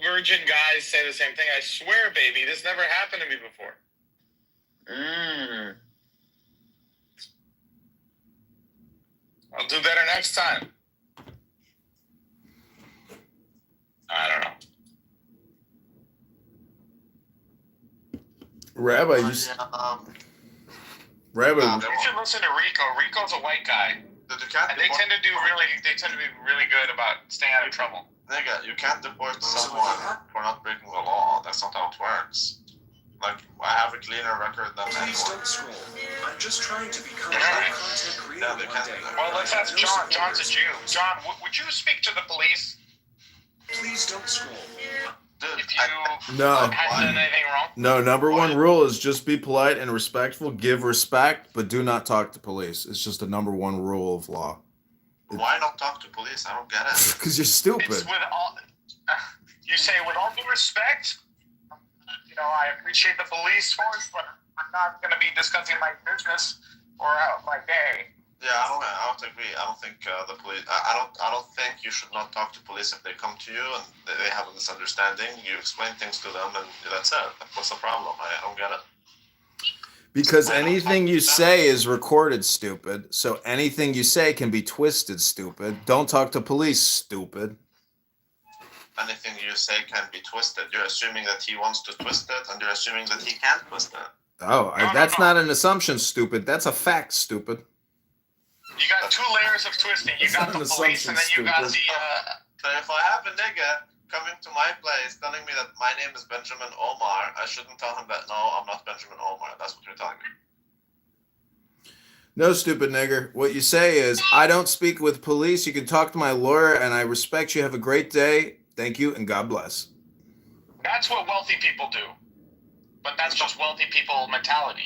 virgin guys say the same thing. I swear, baby, this never happened to me before. I'll do better next time. I don't know. Rabbi, Rabbi. You should listen to Rico. Rico's a white guy. And they tend to be really good about staying out of trouble. Nigga, you can't deport someone for not breaking the law. That's not how it works. Like, I have a cleaner record than anyone. Please don't scroll. I'm just trying to become a content creator one day. Well, let's ask John. John's a Jew. John, would you speak to the police? Please don't scroll. Dude, if you hadn't done anything wrong? No, number one rule is just be polite and respectful. Give respect, but do not talk to police. It's just a number one rule of law. Why not talk to police? I don't get it. Because you're stupid. It's with all, you say, with all due respect, I appreciate the police force, but I'm not going to be discussing my business or my day. Yeah, I don't agree. I don't think the police. I don't think you should not talk to police if they come to you and they have a misunderstanding. You explain things to them, and that's it. What's the problem? I don't get it. Because anything you say is recorded, stupid. So anything you say can be twisted, stupid. Don't talk to police, stupid. Anything you say can be twisted. You're assuming that he wants to twist it, and you're assuming that he can't twist it. Oh, that's not an assumption, stupid. That's a fact, stupid. You got two layers of twisting. You got the police, and then you got the... So if I have a nigga coming to my place telling me that my name is Benjamin Omar, I shouldn't tell him that, no, I'm not Benjamin Omar. That's what you're telling me. No, stupid nigger. What you say is, I don't speak with police. You can talk to my lawyer, and I respect you. Have a great day. Thank you, and God bless. That's what wealthy people do. But that's just wealthy people mentality,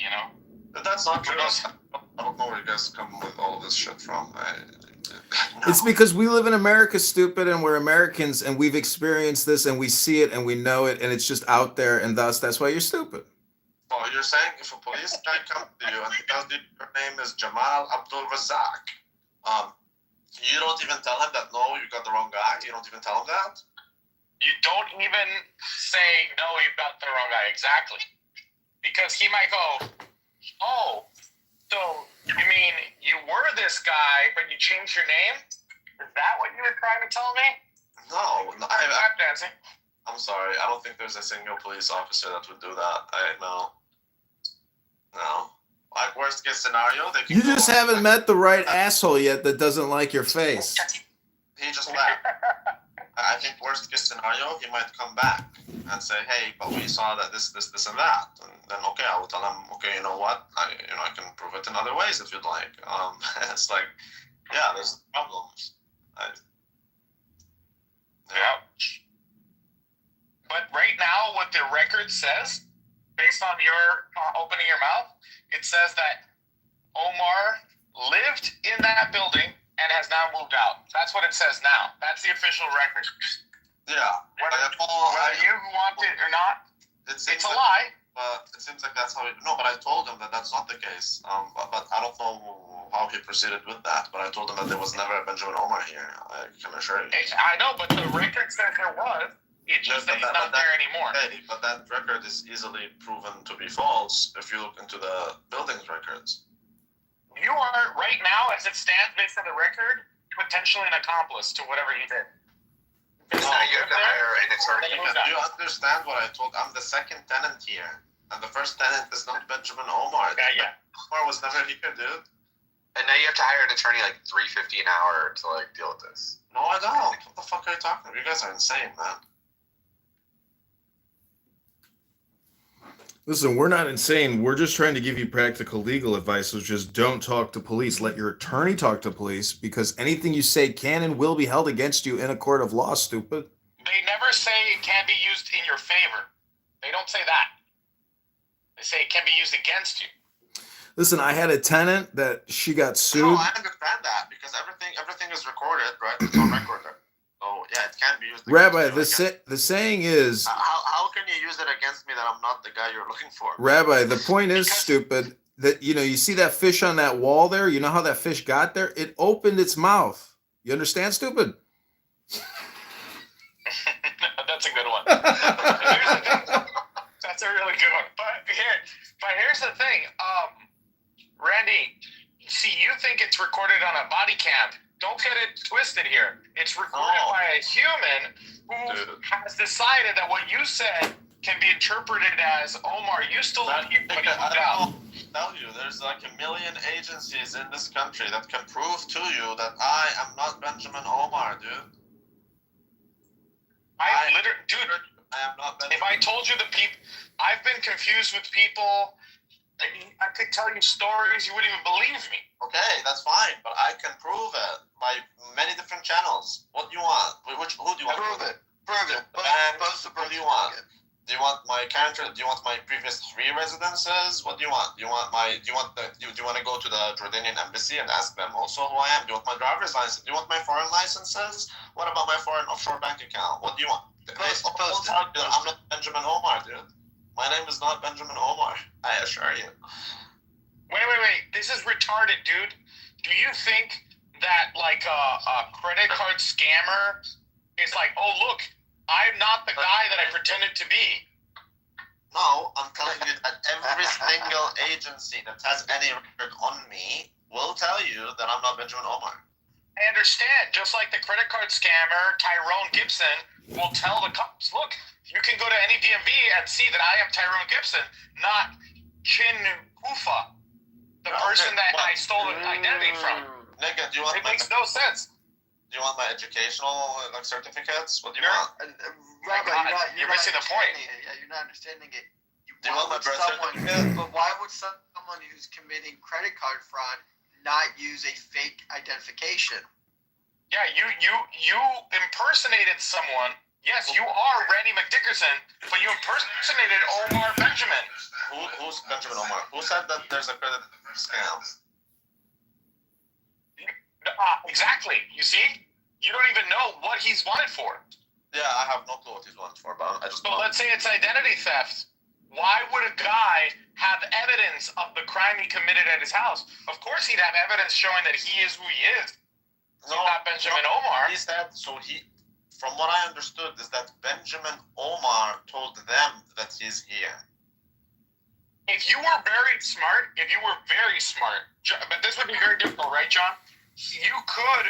But that's not true. I don't know where you guys come with all this shit from. No. It's because we live in America, stupid, and we're Americans, and we've experienced this, and we see it, and we know it, and it's just out there, and thus, that's why you're stupid. Oh, you're saying if a police guy comes to you and tells you your name is Jamal Abdul Razak, you don't even tell him that, no, you got the wrong guy? You don't even tell him that? You don't even say, no, you've got the wrong guy. Exactly. Because he might go, oh, so you mean you were this guy, but you changed your name? Is that what you were trying to tell me? No. I'm dancing. I'm sorry. I don't think there's a single police officer that would do that. No. Like, worst case scenario, they can... You just haven't met the right asshole yet that doesn't like your face. He just left. I think worst case scenario, he might come back and say, hey, but we saw that this, and that. And then, okay, I will tell him, okay, you know what? I can prove it in other ways if you'd like. It's like, yeah, there's problems. Yeah. But right now, what the record says, based on your opening your mouth, it says that Omar lived in that building and has now moved out. That's what it says now. That's the official record. Yeah. Whether you want it or not, it's a lie. But it seems like that's how it... No, but I told him that that's not the case. But I don't know how he proceeded with that. But I told him that there was never a Benjamin Omar here. I can assure you. I know, but the record said there was. It's just that he's not there anymore. Hey, but that record is easily proven to be false if you look into the building's records. You are, right now, as it stands based on the record, potentially an accomplice to whatever he did. No, you have to hire an attorney. Do you understand what I told? I'm the second tenant here. And the first tenant is not Benjamin Omar. Yeah. Omar was never here, dude. And now you have to hire an attorney like $350 an hour to deal with this. No, I don't. What the fuck are you talking about? You guys are insane, man. Listen, we're not insane. We're just trying to give you practical legal advice, so just don't talk to police. Let your attorney talk to police, because anything you say can and will be held against you in a court of law, stupid. They never say it can be used in your favor. They don't say that. They say it can be used against you. Listen, I had a tenant that she got sued. No, I understand that, because everything is recorded, right? It's on record. So, yeah, it can be used against Rabbi, you. the saying is... How can you use it against me that I'm not the guy you're looking for? Rabbi, the point is, stupid, that, you see that fish on that wall there? You know how that fish got there? It opened its mouth. You understand, stupid? That's a good one. Here's the thing. That's a really good one. But here's the thing. Randy, see, you think it's recorded on a body cam. Don't get it twisted here. It's recorded by a human who has decided that what you said can be interpreted as Omar used to live here, but he moved out. Tell you, there's like a million agencies in this country that can prove to you that I am not Benjamin Omar, dude. I am not Benjamin. If I told you the people, I've been confused with people. I could tell you stories, you wouldn't even believe me. Okay, that's fine, but I can prove it by many different channels. What do you want? Who do you want? Prove it. Prove it. What do you want? Do you want my character? Do you want my previous 3 residences? What do you want? Do you want to go to the Jordanian embassy and ask them also who I am? Do you want my driver's license? Do you want my foreign licenses? What about my foreign offshore bank account? What do you want? I'm not Benjamin Omar, dude. My name is not Benjamin Omar. I assure you. Wait. This is retarded, dude. Do you think that like a credit card scammer is like, oh look, I'm not the guy that I pretended to be? No, I'm telling you that every single agency that has any record on me will tell you that I'm not Benjamin Omar. I understand. Just like the credit card scammer, Tyrone Gibson, will tell the cops, look, you can go to any DMV and see that I am Tyrone Gibson, not Chin Kufa, the person that I stole an identity from. Nigga, do you want it makes no sense. Do you want my educational certificates? What do you want? Rabbi, you're missing the point. Yeah, you're not understanding it. Do you want my birth certificate? But why would someone who's committing credit card fraud not use a fake identification? Yeah, you impersonated someone. Yes, you are Randy McDickerson, but you impersonated Omar Benjamin. Who's Benjamin Omar? Who said that there's a credit scam? Exactly. You see? You don't even know what he's wanted for. Yeah, I have no clue what he's wanted for, but I just... So let's say it's identity theft. Why would a guy have evidence of the crime he committed at his house? Of course he'd have evidence showing that he is who he is. He's not Benjamin Omar. He said, from what I understood, is that Benjamin Omar told them that he's here. If you were very smart, but this would be very difficult, right, John? You could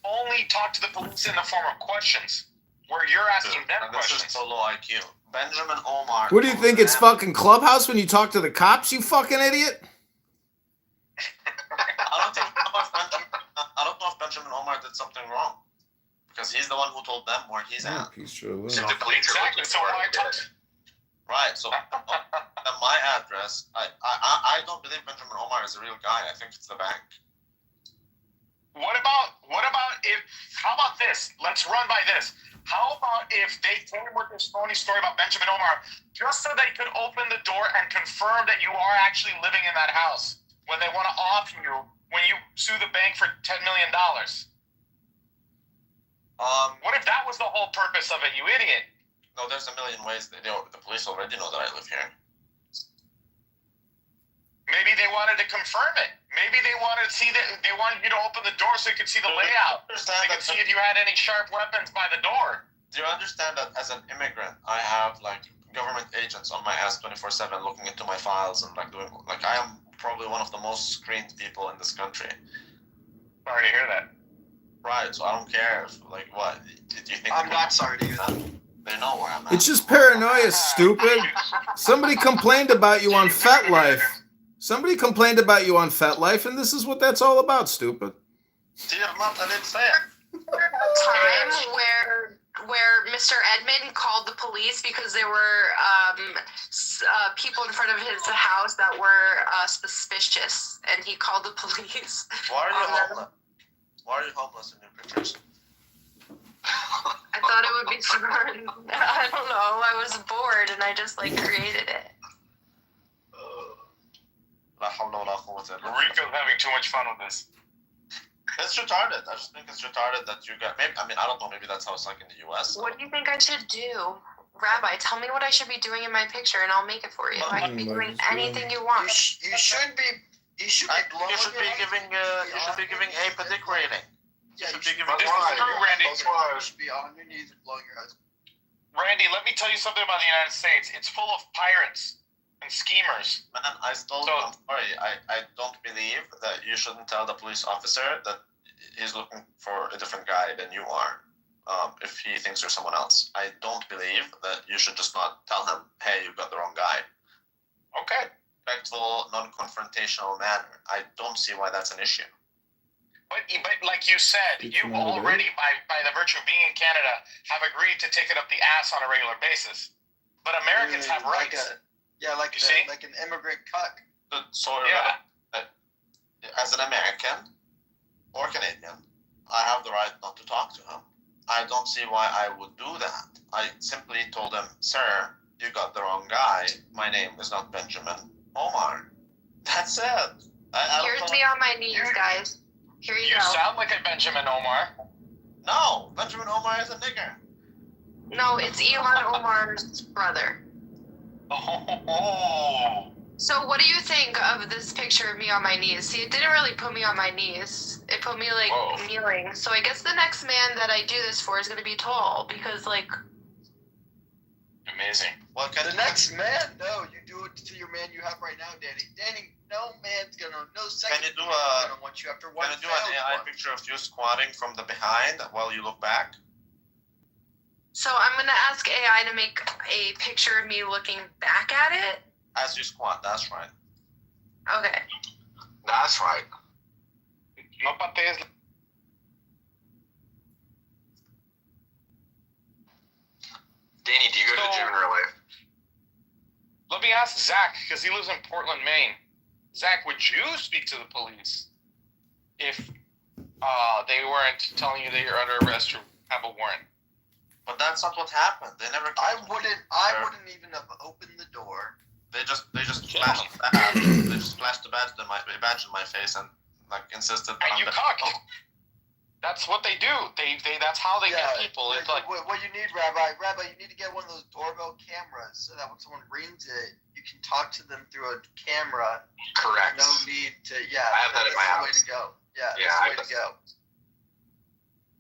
only talk to the police in the form of questions, where you're asking them questions. This is so low IQ. Benjamin Omar. What do you think? It's fucking Clubhouse when you talk to the cops, you fucking idiot? I don't know if Benjamin Omar did something wrong. Because he's the one who told them where he's at. Exactly. So why talk? Right. So at my address, I don't believe Benjamin Omar is a real guy. I think it's the bank. What about if? How about this? Let's run by this. How about if they came with this phony story about Benjamin Omar, just so they could open the door and confirm that you are actually living in that house when they want to off you when you sue the bank for $10 million? What if that was the whole purpose of it, you idiot? No, there's a million ways. The police already know that I live here. Maybe they wanted to confirm it. Maybe they wanted to see that they wanted you to open the door so you could see the layout. They could see if you had any sharp weapons by the door. Do you understand that as an immigrant, I have like government agents on my ass 24/7 looking into my files and doing I am probably one of the most screened people in this country. Sorry to hear that. Right, so I don't care if what did you think? I'm not sorry to hear that. They know where I'm at. It's just paranoia, stupid. Somebody complained about you on FetLife. Somebody complained about you on FetLife, and this is what that's all about, stupid. I didn't say it. Time where Mr. Edmond called the police because there were people in front of his house that were suspicious, and he called the police. Why are you homeless? Why are you homeless in your pictures? I thought it would be fun. I don't know. I was bored, and I just created it. Rico's having too much fun with this. It's retarded. I just think it's retarded that you got. Maybe, I don't know. Maybe that's how it's like in the U.S. What do you think I should do? Rabbi, tell me what I should be doing in my picture, and I'll make it for you. I can be doing anything you want. You should be blowing. You should be giving a dick rating. Yeah, you should be giving. This is true, Randy. You should be on your knees and blowing your husband. Randy, let me tell you something about the United States. It's full of pirates and schemers. Man, I'm sorry. I don't believe that you shouldn't tell the police officer that he's looking for a different guy than you are. If he thinks you're someone else, I don't believe that you should just not tell him, "Hey, you got the wrong guy." Okay. Respectful, non-confrontational manner. I don't see why that's an issue. But like you said, you already, by the virtue of being in Canada, have agreed to take it up the ass on a regular basis. But Americans have rights. Like an immigrant cuck. As an American or Canadian, I have the right not to talk to him. I don't see why I would do that. I simply told him, "Sir, you got the wrong guy. My name is not Benjamin Omar." That's it. Here's me on my knees, guys. Here you go. You sound like a Benjamin Omar. No, Benjamin Omar is a nigger. No, it's Elon Omar's brother. Oh. So what do you think of this picture of me on my knees? See, it didn't really put me on my knees. It put me like kneeling. So I guess the next man that I do this for is gonna be tall because like. Amazing. Well, The next man? No, you do it to your man you have right now, Danny. Danny, no man's gonna, no second Can you do man's gonna want you after one. Can you do an AI picture of you squatting from the behind while you look back? So I'm gonna ask AI to make a picture of me looking back at it. As you squat, that's right. Okay. That's right. No pates. Danny, do you go to the gym in real life? Let me ask Zach, because he lives in Portland, Maine. Zach, would you speak to the police if they weren't telling you that you're under arrest or have a warrant? But that's not what happened. They never. I wouldn't even have opened the door. They just flashed the badge. They just flashed the badge in my face and like insisted. And you cock. That's what they do. They that's how they get people. It's like what you need, Rabbi, you need to get one of those doorbell cameras so that when someone rings it, you can talk to them through a camera. Correct. No need to. Yeah. I have that in my house. That's the way to go. Yeah. Yeah, That's the way to go.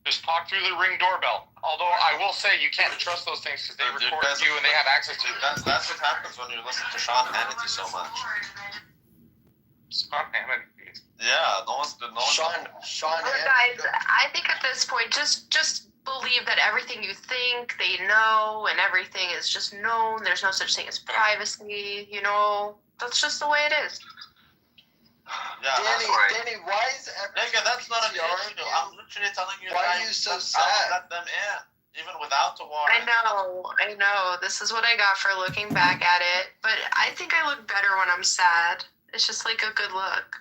just talk through the Ring doorbell. Although I will say you can't trust those things because they record you and they have access to you. That's what happens when you listen to Sean Hannity so much. Sean Hannity. Yeah, no one's. Sean Guys, I think at this point, just believe that everything you think they know and everything is just known. There's no such thing as privacy. You know, that's just the way it is. Yeah, Danny, why is everything? Nigga, that's not an issue. I'm literally telling you. Why are you so sad? I will let them in, even without the warrant. I know. This is what I got for looking back at it. But I think I look better when I'm sad. It's just like a good look.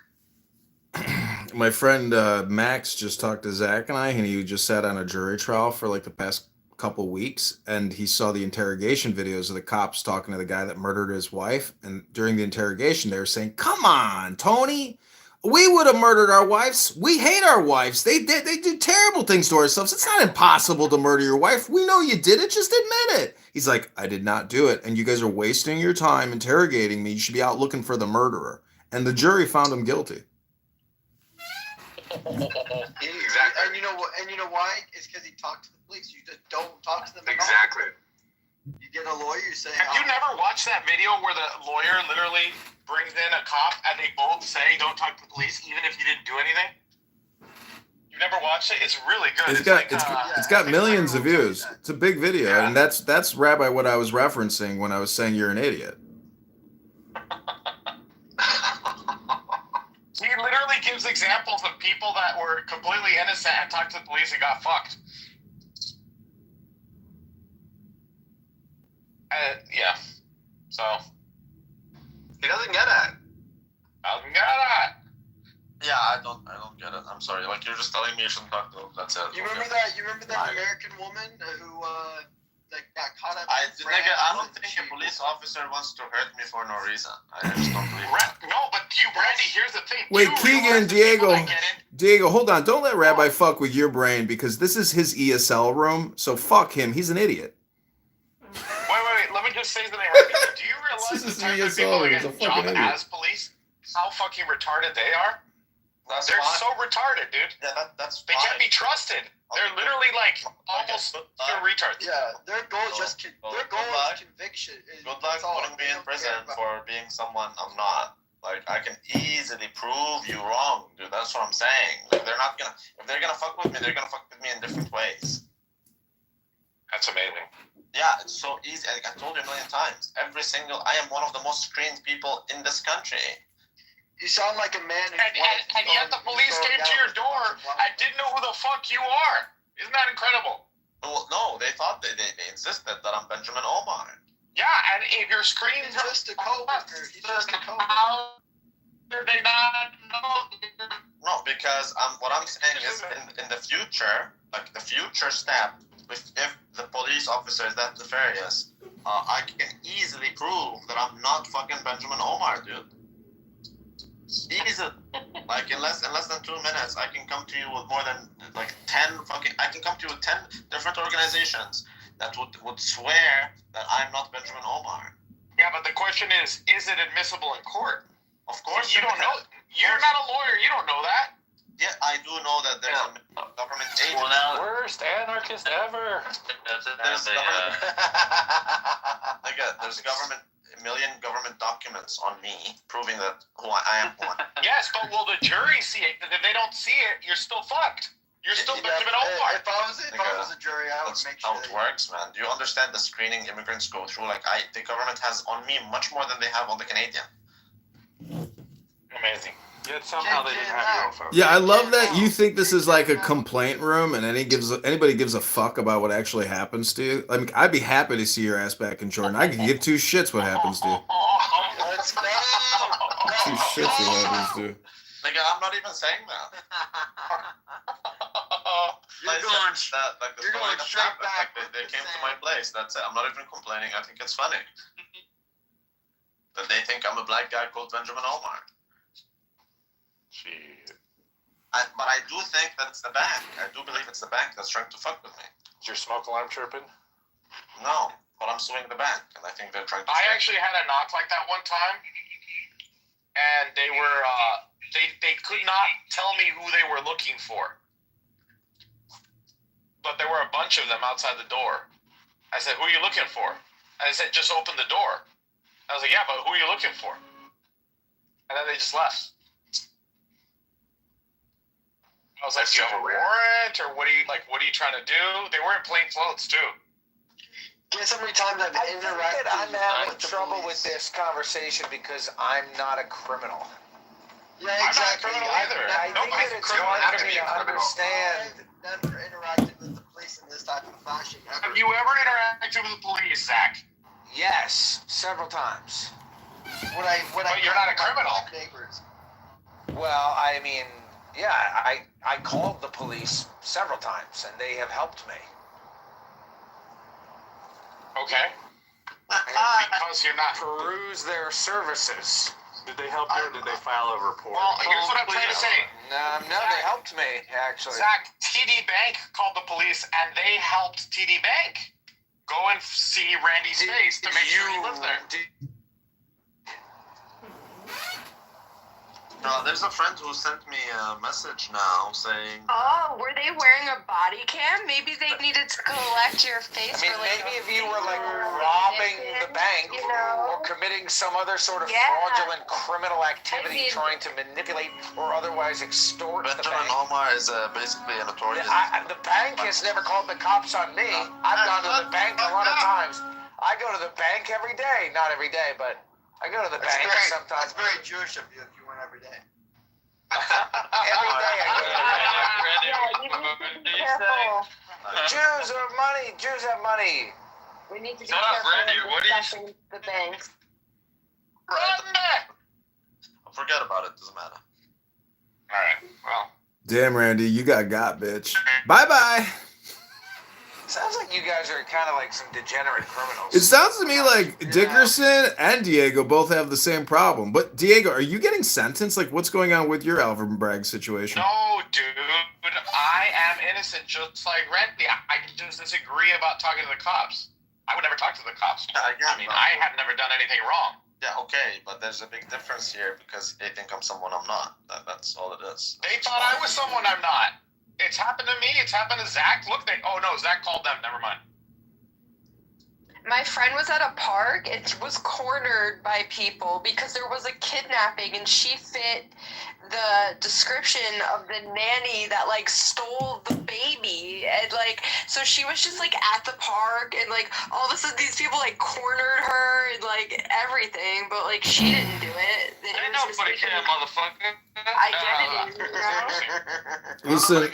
My friend Max just talked to Zach and I, and he just sat on a jury trial for like the past couple weeks, and he saw the interrogation videos of the cops talking to the guy that murdered his wife. And during the interrogation, they were saying, "Come on, Tony, we would have murdered our wives. We hate our wives. They do terrible things to ourselves. It's not impossible to murder your wife. We know you did it. Just admit it." He's like, "I did not do it, and you guys are wasting your time interrogating me. You should be out looking for the murderer." And the jury found him guilty. Exactly. And you know why? It's because he talked to the police. You just don't talk to them. Exactly. You get a lawyer, you say. Have you never watched that video where the lawyer literally brings in a cop and they both say don't talk to the police even if you didn't do anything? You've never watched it? It's really good. It's got millions of views. It's a big video, and that's Rabbi what I was referencing when I was saying you're an idiot. He literally gives examples of people that were completely innocent and talked to the police and got fucked. Yeah. So. He doesn't get it. Doesn't get it. Yeah, I don't get it. I'm sorry. Like, you're just telling me you shouldn't talk to them. That's it. You remember that American woman who got caught up? I don't think a police officer wants to hurt me for no reason. I just don't believe it. No, but Randy, here's the thing. Wait, Keegan, Diego, hold on. Don't let Rabbi fuck with your brain, because this is his ESL room. So fuck him. He's an idiot. Wait. Let me just say something. Randy. Do you realize the type of people that get job as police, how fucking retarded they are? They're so retarded, dude. Yeah, that's They fine. can't be trusted. They're literally like almost retards. Yeah, their goal is Well, just well, their goal good luck. is conviction. Good luck That's all. putting me They in don't prison care about- for being someone I'm not. Like, I can easily prove you wrong, dude. That's what I'm saying. Like, they're not gonna, if they're gonna fuck with me, they're gonna fuck with me in different ways. That's amazing. Yeah, it's so easy. Like, I told you a million times. I am one of the most screened people in this country. You sound like a man. And yet the police came to your door and didn't know who the fuck you are. Isn't that incredible? Well, no, they thought they insisted that I'm Benjamin Omar. Yeah, and if your screen He's just a coworker. He's just a coworker. how did they not know? No, because what I'm saying is in the future, like the future step, if the police officer is that nefarious, I can easily prove that I'm not fucking Benjamin Omar, dude. Easy. Like in less than 2 minutes, I can come to you with more than like 10 fucking. I can come to you with 10 different organizations that would swear that I'm not Benjamin Omar. Yeah, but the question is it admissible in court? Of course, You don't know. You're not a lawyer. You don't know that. Yeah, I do know that there's a government agent. Well, now, Worst anarchist ever. There's a government, a million government documents on me proving that I am who I am. Yes, but will the jury see it? Because if they don't see it, you're still fucked. You're still Benjamin Omar. If I was a jury, I would That's make how sure. it works, man. Do you understand the screening immigrants go through? Like, the government has on me much more than they have on the Canadian. Amazing. Yet somehow they didn't have your info. Yeah, I love that you think this is like a complaint room, and anybody gives a fuck about what actually happens to you. I mean, I'd be happy to see your ass back in Jordan. I could give two shits what happens to you. Let's go. Two shits what happens to you. Like, I'm not even saying that. You're going You're going straight back Like, with they the came to same. my place. That's it. I'm not even complaining. I think it's funny that they think I'm a black guy called Benjamin Omar. Shit. But I do think that it's the bank. I do believe it's the bank that's trying to fuck with me. Is your smoke alarm chirping? No, but I'm suing the bank, and I think they're trying to. I actually had a knock like that one time, and they were they could not tell me who they were looking for, but there were a bunch of them outside the door. I said, "Who are you looking for?" And they said, "Just open the door." I was like, "Yeah, but who are you looking for?" And then they just left. I was like, "Do you have a warrant, or what are you trying to do?" They were in plain clothes too. Guess how many times I've I think interacted that I'm having with the trouble police. with this conversation because I'm not a criminal. Yeah, I'm not a exactly. criminal I've either. never- I think Nobody's that a it's criminal. hard How for to me be a to criminal. understand. I've never interacted with the police in this type of fashion ever. Have you ever interacted with the police, Zach? Yes, several times. But you're not a criminal. Neighbors. Well, I mean, yeah, I called the police several times and they have helped me. Okay. Because you're not. Peruse their services. Did they help you or did they file a report? Well, here's what I'm trying to say. No, they helped me, actually. Zach, TD Bank called the police and they helped TD Bank go and see Randy's face to make sure he lived there. No, there's a friend who sent me a message now saying. Oh, were they wearing a body cam? Maybe they needed to collect your face. I mean, for like maybe a if you were like video robbing the edition, bank you know? or committing some other sort of Yeah. fraudulent criminal activity, I mean- trying to manipulate or otherwise extort the Benjamin bank. Omar is basically a notorious. The bank has never called the cops on me. I've gone to the bank a lot of times. I go to the bank every day. Not every day, but I go to the bank That's sometimes. very Jewish of you if you went every day. Every day I go to the bank. Yeah, you need to be careful. Jews have money. Jews have money. We need to be Shut up, careful Randy, when what are you- discussing the banks. Forget about it. Doesn't matter. All right. Well, Damn, Randy, you got, bitch. Bye-bye. Sounds like you guys are kind of like some degenerate criminals. It sounds to me like Dickerson and Diego both have the same problem. But Diego, are you getting sentenced? Like, what's going on with your Alvin Bragg situation? no, dude. I am innocent, just like Randy. I just disagree about talking to the cops. I would never talk to the cops. Yeah, again, I mean, I have never done anything wrong. Yeah, okay, but there's a big difference here because they think I'm someone I'm not. That's all it is. They thought I was someone I'm not. It's happened to me. It's happened to Zach. Look, Zach called them. Never mind. My friend was at a park and was cornered by people because there was a kidnapping, and she fit the description of the nanny that like stole the baby, and like so she was just like at the park, and like all of a sudden these people like cornered her and like everything, but like she didn't do it. Ain't nobody can, motherfucker. I get it. You know? Listen,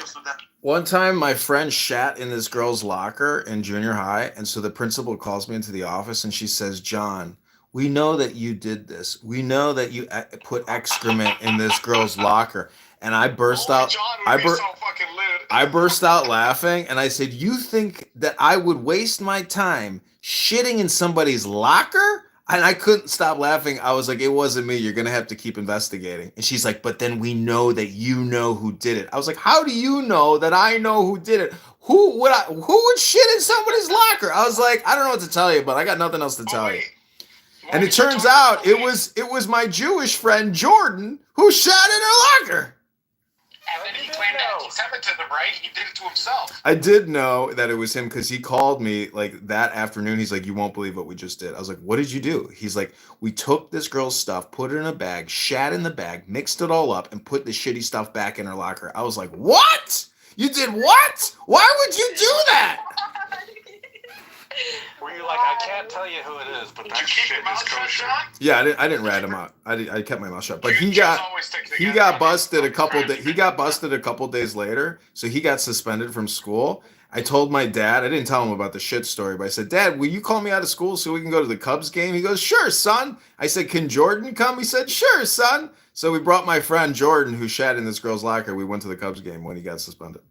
one time my friend shat in this girl's locker in junior high, and so the principal calls me into the office and she says, John, we know that you did this. We know that you put excrement in this girl's locker. And I burst out. John would be so fucking lit. I burst out laughing and I said, you think that I would waste my time shitting in somebody's locker? And I couldn't stop laughing. I was like, it wasn't me. You're going to have to keep investigating. And she's like, but then we know that you know who did it. I was like, how do you know that I know who did it? Who would shit in somebody's locker? I was like, I don't know what to tell you, but I got nothing else to tell you. And it turns out it was my Jewish friend Jordan who shot in her locker. And then he claimed anti-Semitism, right? He did it to himself. I did know that it was him because he called me like that afternoon. He's like, you won't believe what we just did. I was like, what did you do? He's like, we took this girl's stuff, put it in a bag, shat in the bag, mixed it all up, and put the shitty stuff back in her locker. I was like, what? You did what? Why would you do that? Were you like, I can't tell you who it is, but that shit is kosher? Yeah, I didn't rat him out. I kept my mouth shut. But he got busted a couple days later, so he got suspended from school. I told my dad, I didn't tell him about the shit story, but I said, Dad, will you call me out of school so we can go to the Cubs game? He goes, sure, son. I said, can Jordan come? He said, sure, son. So we brought my friend Jordan, who shat in this girl's locker. We went to the Cubs game when he got suspended.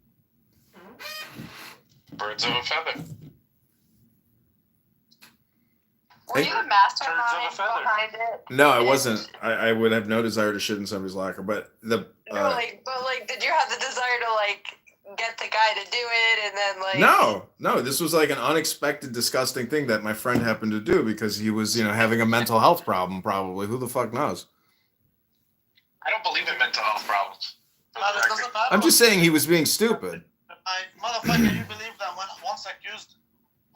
Birds of a feather. Were you the mastermind behind it? No, I wasn't. I would have no desire to shit in somebody's locker, but did you have the desire to like get the guy to do it, and then like? No. This was like an unexpected, disgusting thing that my friend happened to do because he was, having a mental health problem. Probably, who the fuck knows? I don't believe in mental health problems. It doesn't matter. I'm just saying he was being stupid. Motherfucker, you believe that once accused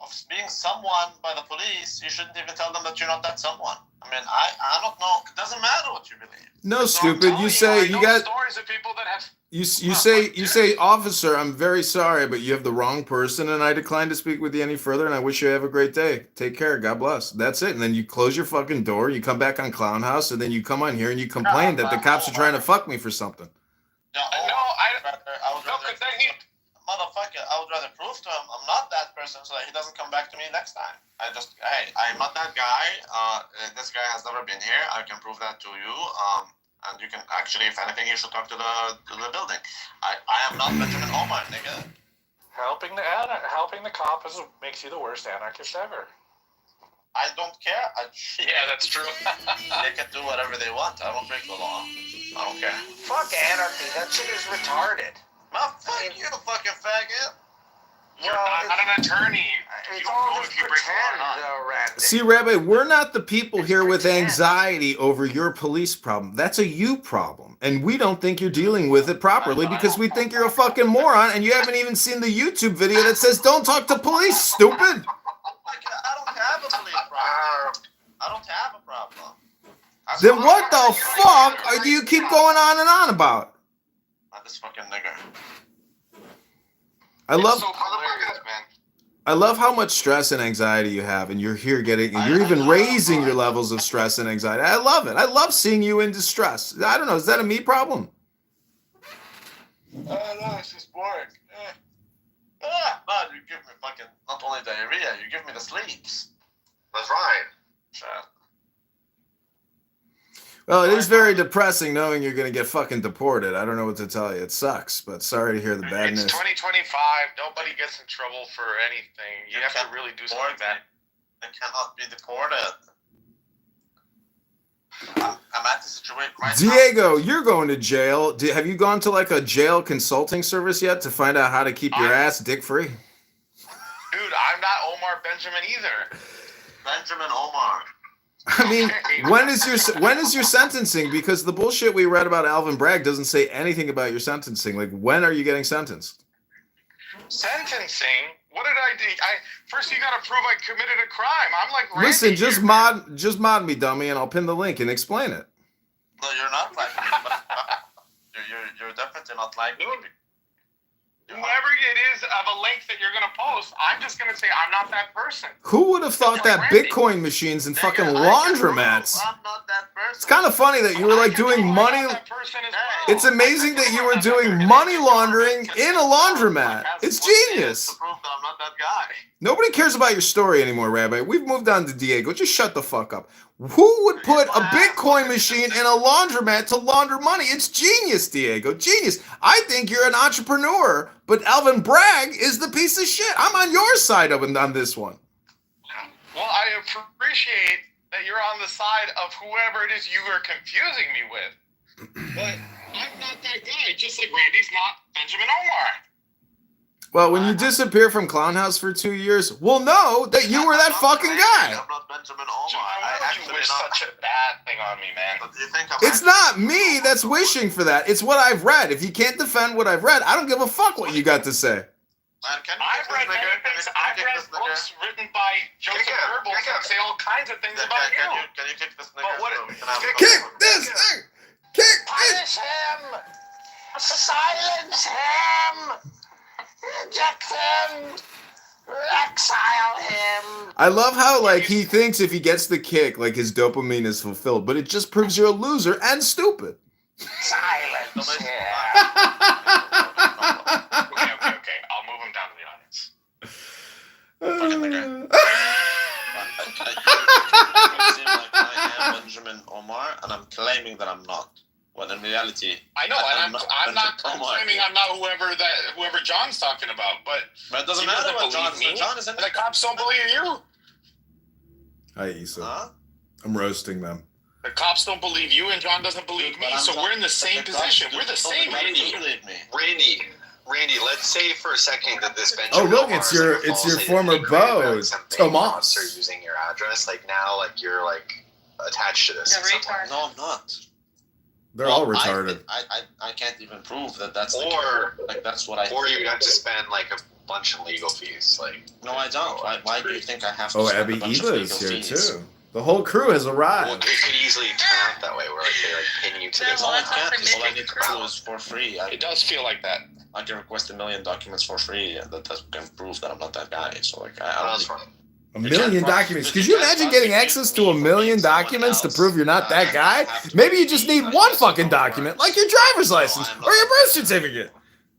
of being someone by the police, you shouldn't even tell them that you're not that someone. I mean, I don't know. It doesn't matter what you believe. No, stupid. You say you got stories of people that have. You say, officer, I'm very sorry, but you have the wrong person, and I decline to speak with you any further. And I wish you have a great day. Take care. God bless. That's it. And then you close your fucking door. You come back on Clown House, and then you come on here and you complain that the cops are trying to fuck me for something. Motherfucker, I would rather prove to him I'm not that person so that he doesn't come back to me next time. I'm not that guy. This guy has never been here. I can prove that to you. And you can actually, if anything, you should talk to the building. I am not Benjamin Omar, nigga. Helping the cop makes you the worst anarchist ever. I don't care. Yeah, that's true. They can do whatever they want. I don't break the law. I don't care. Fuck anarchy. That shit is retarded. Fuck you, fucking faggot. You're not an attorney. It's all just pretend, Randy. See, Rabbi, we're not the people here with anxiety over your police problem. That's a you problem. And we don't think you're dealing with it properly because we think you're a fucking moron and you haven't even seen the YouTube video that says don't talk to police, stupid. I don't have a police problem. I don't have a problem. Then what the fuck do you keep going on and on about? Not this fucking nigger. I love how much stress and anxiety you have, and you're here you're even raising your levels of stress and anxiety. I love it. I love seeing you in distress. I don't know. Is that a me problem? No, it's just boring. Man, you give me fucking not only diarrhea, you give me the sleeps. That's right. Shit. Well, it is very depressing knowing you're going to get fucking deported. I don't know what to tell you. It sucks, but sorry to hear the bad news. It's 2025. Nobody gets in trouble for anything. You have to really do something like that. I cannot be deported. I'm at the situation right Diego, you're going to jail. Have you gone to like a jail consulting service yet to find out how to keep your ass dick free? Dude, I'm not Omar Benjamin either. Benjamin Omar. I mean, when is your sentencing? Because the bullshit we read about Alvin Bragg doesn't say anything about your sentencing. Like, when are you getting sentenced? Sentencing? What did I do? First, you gotta prove I committed a crime. I'm like Randy Listen, just here. mod me, dummy, and I'll pin the link and explain it. No, you're not like me, but you're definitely not like me. Whoever it is of a link that you're gonna post, I'm just gonna say I'm not that person. Who would have thought that Bitcoin machines and fucking laundromats? I'm not that person. It's kind of funny that you were like doing money. It's amazing that you were doing money laundering in a laundromat. It's genius. To prove that I'm not that guy. Nobody cares about your story anymore, Rabbi. We've moved on to Diego. Just shut the fuck up. Who would put a Bitcoin machine in a laundromat to launder money? It's genius, Diego. Genius. I think you're an entrepreneur, but Alvin Bragg is the piece of shit. I'm on your side on this one. Well, I appreciate that you're on the side of whoever it is you are confusing me with. But I'm not that guy, just like Randy's not Benjamin Omar. Well, when you disappear from Clown House for 2 years, we'll know that you were that fucking guy. I'm not Benjamin Omar. John, why would you wish such a bad thing on me, man? Do you think I'm It's not me that's wishing for that. It's what I've read. If you can't defend what I've read, I don't give a fuck what you got to say. Man, can you I've read many things. I've read books written by Joseph Goebbels that say all kinds of things about you. Can you kick this nigga? But what? So we can have a Kick this thing! Kick it! Punish him! Silence him! Eject him! Exile him! I love how, like, he thinks if he gets the kick, like, his dopamine is fulfilled, but it just proves you're a loser and stupid. Silence him! Okay. I'll move him down to the audience. It seems like I am Benjamin Omar, and I'm claiming that I'm not. When in reality, I know, and I'm not claiming I'm not whoever John's talking about, but it doesn't he matter what believe John me. John is in The cops don't believe you. Hi, Issa. Huh? I'm roasting them. The cops don't believe you, and John doesn't believe me. So we're in the same position. We're the same. Randy, believe me. Randy, let's say for a second that this Oh, Benjamin look, Omar it's is, like, your a false former identity created by, beau, like, some big Tomas. monster using your address. Like, now, like, you're, like, attached to this. in some way. No, I'm not. They're all retarded. I can't even prove that that's that's what I. Or you have to spend like a bunch of legal fees. Like, no, I don't. Why do you think I have to? Oh, spend Abby a bunch of Eva legal is here fees? too. The whole crew has well, arrived. it could easily turn out that way, where like they like pin you to this. No, I can't. Because all I need to do is for free. It does feel like that. I can request 1 million documents for free, and that can prove that I'm not that guy. So like, Oh, that's funny. 1 million documents. Could you imagine getting access to 1 million documents to prove you're not that guy? Maybe you just need one fucking document, like your driver's license or your birth certificate.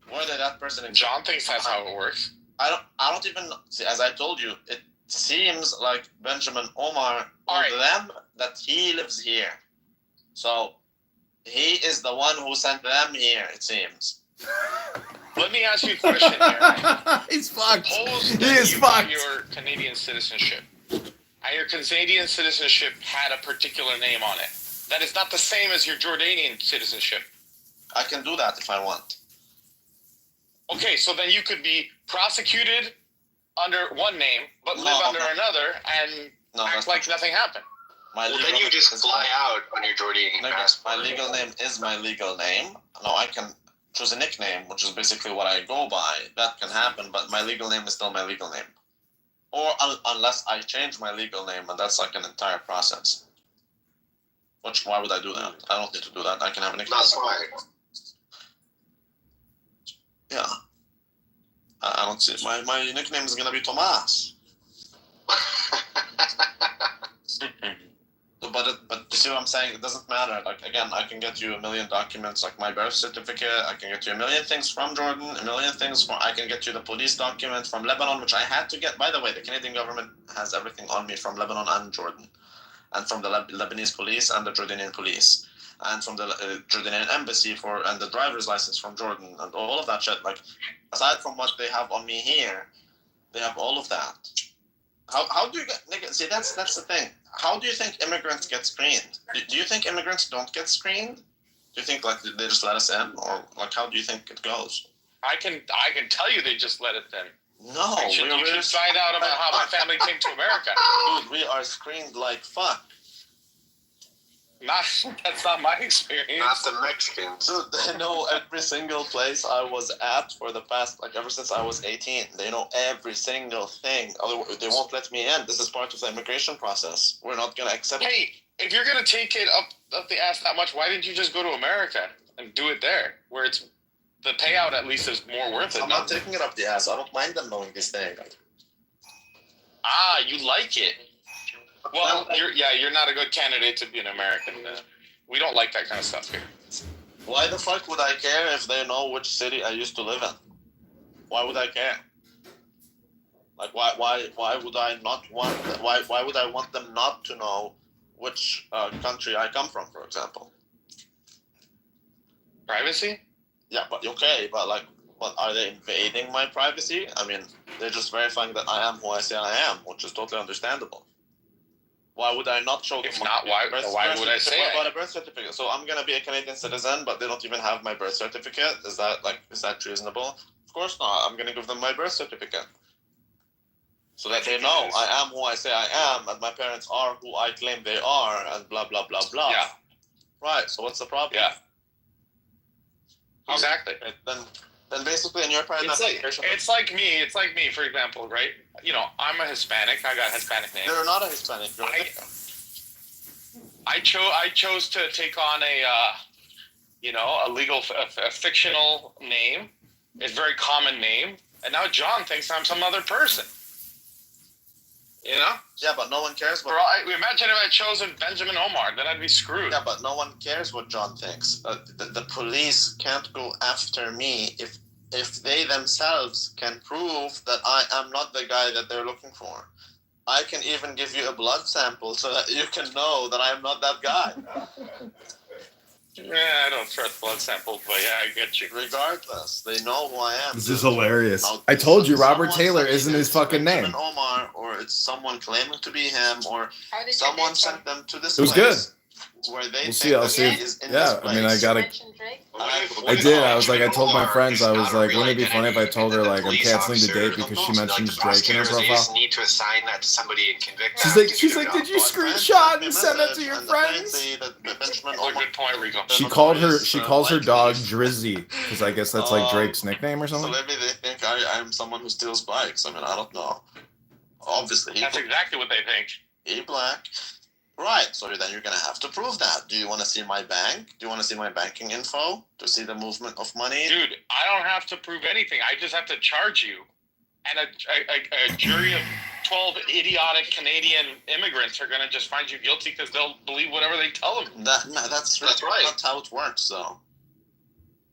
Whether that person in John thinks that's how it works. I don't even see. As I told you, it seems like Benjamin Omar told them that he lives here, so he is the one who sent them here. It seems. Let me ask you a question here. He's fucked. Suppose He that is you got fucked. your Canadian citizenship, and your Canadian citizenship had a particular name on it. That is not the same as your Jordanian citizenship. I can do that if I want. Okay, so then you could be prosecuted under one name, but live under another, and act like nothing happened. Well, then you just fly out on your Jordanian My passport. legal name is my legal name. No, I can choose a nickname, which is basically what I go by. That can happen, but my legal name is still my legal name. Or unless I change my legal name, and that's like an entire process. Why would I do that? I don't need to do that. I can have a nickname. That's fine. Yeah. I don't see. My nickname is gonna be Tomas. But you see what I'm saying? It doesn't matter. Like, again, I can get you 1 million documents, like my birth certificate. I can get you 1 million things from Jordan, 1 million things from. I can get you the police document from Lebanon, which I had to get. By the way, the Canadian government has everything on me from Lebanon and Jordan, and from the Lebanese police and the Jordanian police, and from the Jordanian embassy and the driver's license from Jordan, and all of that shit. Like, aside from what they have on me here, they have all of that. How do you get, nigga? See, that's the thing. How do you think immigrants get screened? Do you think immigrants don't get screened? Do you think like they just let us in, or like how do you think it goes? I can tell you they just let it in. No, you should find out about how my family came to America. Dude, we are screened like fuck. That's not my experience. Not the Mexicans. Dude, they know every single place I was at for the past, ever since I was 18. They know every single thing. Otherwise, they won't let me in. This is part of the immigration process. We're not gonna accept. Hey, if you're gonna take it up the ass that much, why didn't you just go to America and do it there, where it's the payout at least is more worth it? I'm not taking it up the ass. I don't mind them knowing this thing. Ah, you like it. Well, you're not a good candidate to be an American. We don't like that kind of stuff here. Why the fuck would I care if they know which city I used to live in? Why would I care? Like, why would I not want? Why would I want them not to know which country I come from, for example? Privacy? Yeah, but okay, but like, what are they invading my privacy? I mean, they're just verifying that I am who I say I am, which is totally understandable. Why would I not show them? If not, why would I say about it? a birth certificate? So I'm gonna be a Canadian citizen, but they don't even have my birth certificate. Is that reasonable? Of course not. I'm gonna give them my birth certificate, so that they know I am who I say I am, and my parents are who I claim they are, and blah blah blah blah. Yeah. Right. So what's the problem? Yeah. Exactly. Then basically in your part, It's like me, for example, right? You know, I'm a Hispanic. I got a Hispanic name. You're not a Hispanic. You're I chose to take on a fictional name, a very common name, and now John thinks I'm some other person. You know? Yeah, but no one cares. Imagine if I chose Benjamin Omar, then I'd be screwed. Yeah, but no one cares what John thinks. The police can't go after me if they themselves can prove that I am not the guy that they're looking for. I can even give you a blood sample so that you can know that I am not that guy. Yeah, I don't trust blood samples, but yeah, I get you. Regardless, they know who I am. This is hilarious. I told you Robert Taylor isn't his fucking name. It's Omar, or it's someone claiming to be him, or someone sent them to this It was place good. where they We'll think see. I'll that see. he is in Yeah, this I mean, I place. gotta. I did. I was like, I told my friends, I was like, wouldn't it be funny if I told her like I'm canceling the date because she mentions Drake in her They just profile? need to assign that to somebody and convict them. She's like, did you screenshot and send that to your friends? That's a good point, Rico. She calls her dog Drizzy because I guess that's like Drake's nickname or So something. maybe they think I'm someone who steals bikes. I mean, I don't know. Obviously, That's exactly what they think. he black. Right, so then you're going to have to prove that. Do you want to see my bank? Do you want to see my banking info? To see the movement of money? Dude, I don't have to prove anything. I just have to charge you. And a jury of 12 idiotic Canadian immigrants are going to just find you guilty because they'll believe whatever they tell them. That's right. That's how it works, though.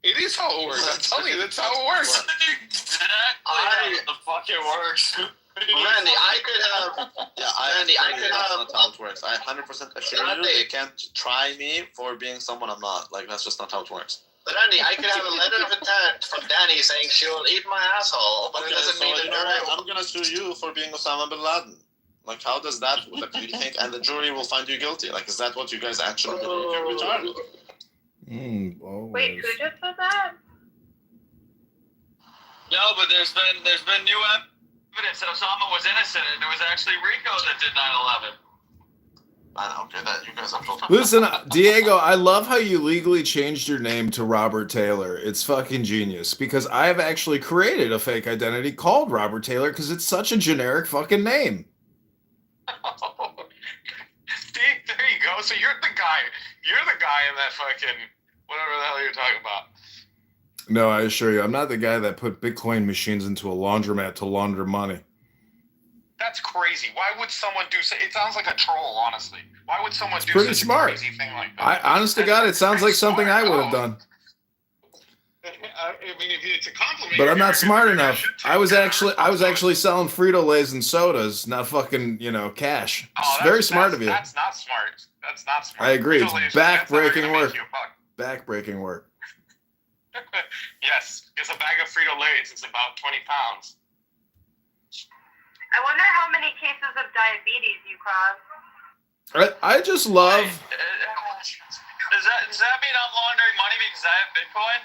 It is how it works. I'm telling you, that's how it works. Exactly how the fuck it works. Randy, I could have. Yeah, that's not how it works. I 100% assure you they can't try me for being someone I'm not. Like, that's just not how it works. Randy, I could have a letter of intent from Danny saying she'll eat my asshole, but it doesn't mean the jury. I'm gonna sue you for being Osama bin Laden. Like, how does that? Like, you think, and the jury will find you guilty? Like, is that what you guys actually believe? You're retarded. Wait, who just said that? No, but there's been new evidence that Osama was innocent, and it was actually Rico that did 9/11. I know, okay, that you guys have told. Listen, Diego, I love how you legally changed your name to Robert Taylor. It's fucking genius because I've actually created a fake identity called Robert Taylor because it's such a generic fucking name. See, there you go. So you're the guy in that fucking whatever the hell you're talking about. No, I assure you, I'm not the guy that put Bitcoin machines into a laundromat to launder money. That's crazy. Why would someone do so? It sounds like a troll, honestly. Why would someone do pretty such smart. a crazy thing like that? Honest to God, it sounds like something I would have done. I mean, if it's a compliment. But I'm not smart enough. I was actually selling Frito-Lays and sodas, not fucking, cash. It's very smart of you. That's not smart. That's not smart. I agree. It's Frito-Lays, back-breaking that's work. how you're gonna make you a buck. Back-breaking work. Yes, because a bag of Frito-Lays is about 20 pounds. I wonder how many cases of diabetes you crossed. I just love... Does that mean I'm laundering money because I have Bitcoin?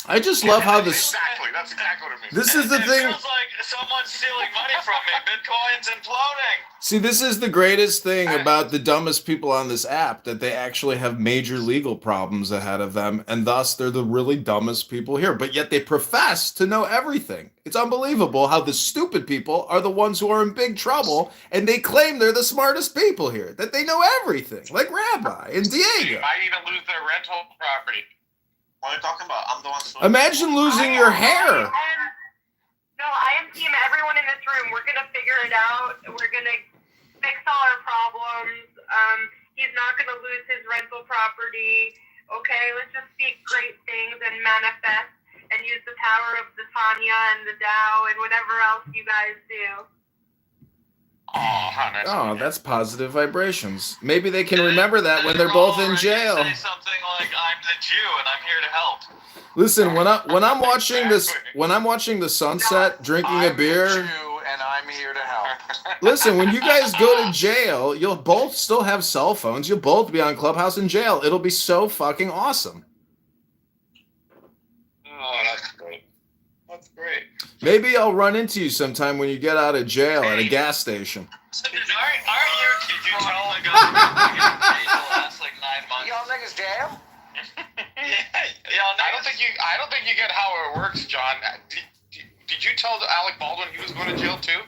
I just love how this. Exactly. That's exactly what it means. This is the it thing. feels like someone's stealing money from me. Bitcoin's imploding. See, this is the greatest thing about the dumbest people on this app, that they actually have major legal problems ahead of them, and thus they're the really dumbest people here. But yet they profess to know everything. It's unbelievable how the stupid people are the ones who are in big trouble, and they claim they're the smartest people here, that they know everything, like Rabbi and You Diego. might even lose their rental property. What are you talking about? I'm the one. Imagine losing your hair. No, I am team everyone in this room. We're gonna figure it out. We're gonna fix all our problems. He's not gonna lose his rental property. Okay, let's just speak great things and manifest and use the power of the Tanya and the Tao and whatever else you guys do. Oh, that's positive vibrations. Maybe they can remember that when they're both in jail. Say something like, "I'm the Jew and I'm here to help." Listen, when I'm watching the sunset, drinking a beer. I'm the Jew and I'm here to help. Listen, when you guys go to jail, you'll both still have cell phones. You'll both be on Clubhouse in jail. It'll be so fucking awesome. Oh, that's great. That's great. Maybe I'll run into you sometime when you get out of jail at a gas station. Aren't you? Did you tell the guy the last like 9 months? Y'all niggas jail? Yeah, I don't think you get how it works, John. Did you tell Alec Baldwin he was going to jail too?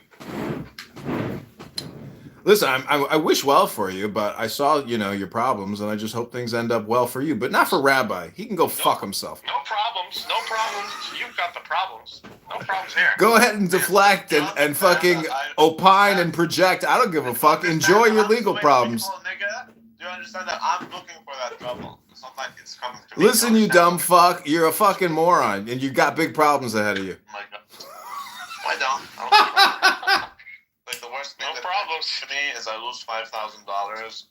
Listen, I wish well for you, but I saw, your problems, and I just hope things end up well for you. But not for Rabbi. He can go fuck himself. No problems. No problems. You've got the problems. No problems here. Go ahead and deflect and fucking opine and project. I don't give a fuck. Enjoy your legal problems. Do you understand that I'm looking for that trouble? It's not like it's coming to me. Listen, you dumb fuck. You're a fucking moron, and you got big problems ahead of you. Oh my God. I don't. Like the worst thing that happens to me is I lose $5,000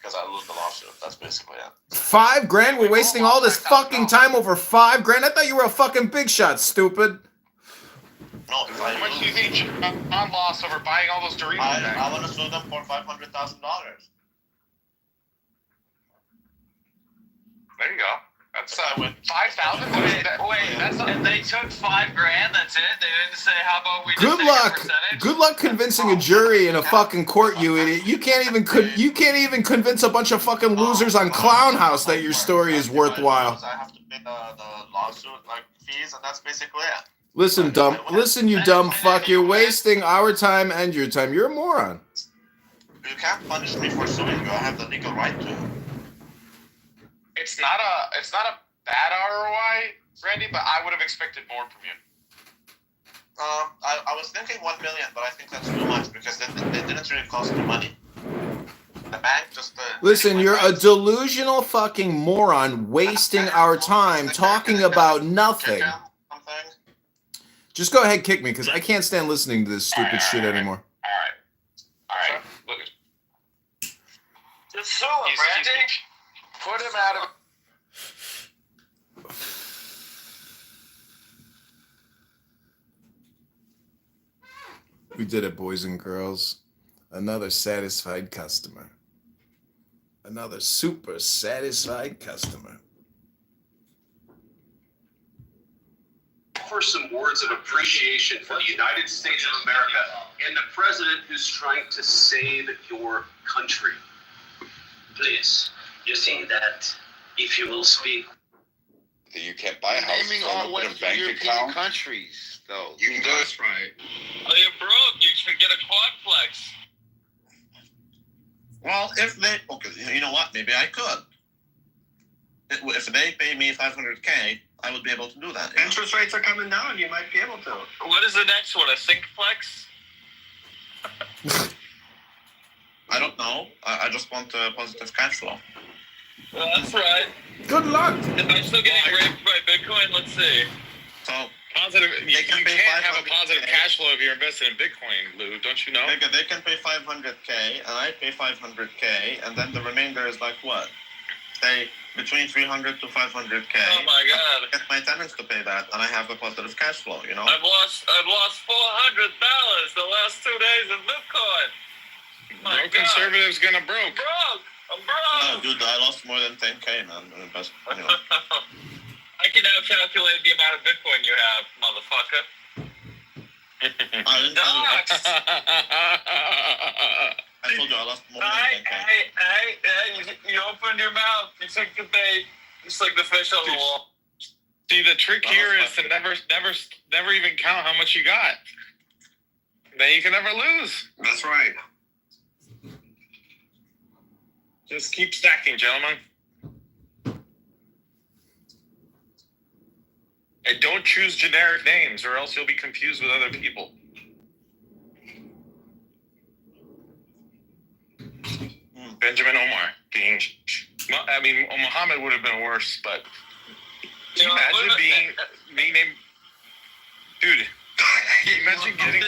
because I lose the lawsuit. That's basically it. $5,000? We're wasting all this fucking time over $5,000? I thought you were a fucking big shot, stupid. No, if I How much do you think John lost over buying all those Doritos? I want to sue them for $500,000. There you go. That's 5,000. Wait, that's and they took $5,000. That's it. They didn't say how about we. Good luck. Good luck convincing a jury in a fucking court, you idiot. You can't even convince a bunch of fucking losers on Clown House that your story is worthwhile. I have to pay the lawsuit fees, and that's basically it. Listen, you dumb fuck. You're wasting our time and your time. You're a moron. You can't punish me for suing you. I have the legal right to. It's not a bad ROI, Randy, but I would have expected more from you. I was thinking 1 million, but I think that's too much because they didn't really cost me money. The bank just. Listen, you're a delusional fucking moron, wasting our time talking about nothing. Just go ahead, kick me, because I can't stand listening to this stupid shit anymore. All right. Look. Just sue him, Randy. Put him out of. We did it, boys and girls. Another satisfied customer. Another super satisfied customer. Offer some words of appreciation for the United States of America and the president who's trying to save your country. Please, you think that if you will speak. You can't buy a house. Naming all Western European countries, though. You can do it. Right. Oh, you're broke. You should get a quadplex. Well, if they, okay, you know what? Maybe I could. If they pay me $500K, I would be able to do that. Interest rates are coming down. You might be able to. What is the next one? A thinkplex? I don't know. I just want positive cash flow. Well, that's right. Good luck. If I'm still getting raped by Bitcoin, let's see. So Positive. You can can't have a $500K. positive cash flow if you're invested in Bitcoin, Lou. Don't you know? They can pay $500K, and I pay $500K, and then the remainder is like what? Say between $300 to $500K. Oh my God! Get my tenants to pay that, and I have a positive cash flow. You know. I've lost $400 the last 2 days in Bitcoin. No conservative's gonna broke. I'm broke. No, dude, I lost more than $10K, man. You know. I can now calculate the amount of Bitcoin you have, motherfucker. Docs! I told you I lost more than You opened your mouth. You took the bait. Just like the fish on the wall. See, the trick here is to never even count how much you got. Then you can never lose. That's right. Just keep stacking, gentlemen. And don't choose generic names, or else you'll be confused with other people. Benjamin Omar being, I mean, Muhammad would have been worse, but can you imagine being named, dude? Can you imagine getting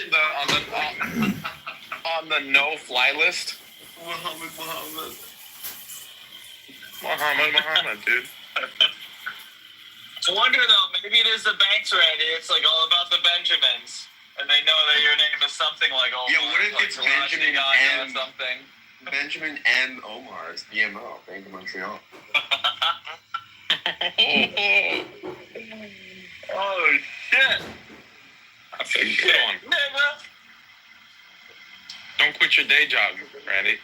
on the no-fly list? Muhammad, dude. I wonder though, maybe it is the banks, Randy. It's like all about the Benjamins, and they know that your name is something like Omar. Yeah, what if it's Benjamin and something? Benjamin and Omar? It's BMO, Bank of Montreal. Oh shit! That's a good one. Don't quit your day job, Randy.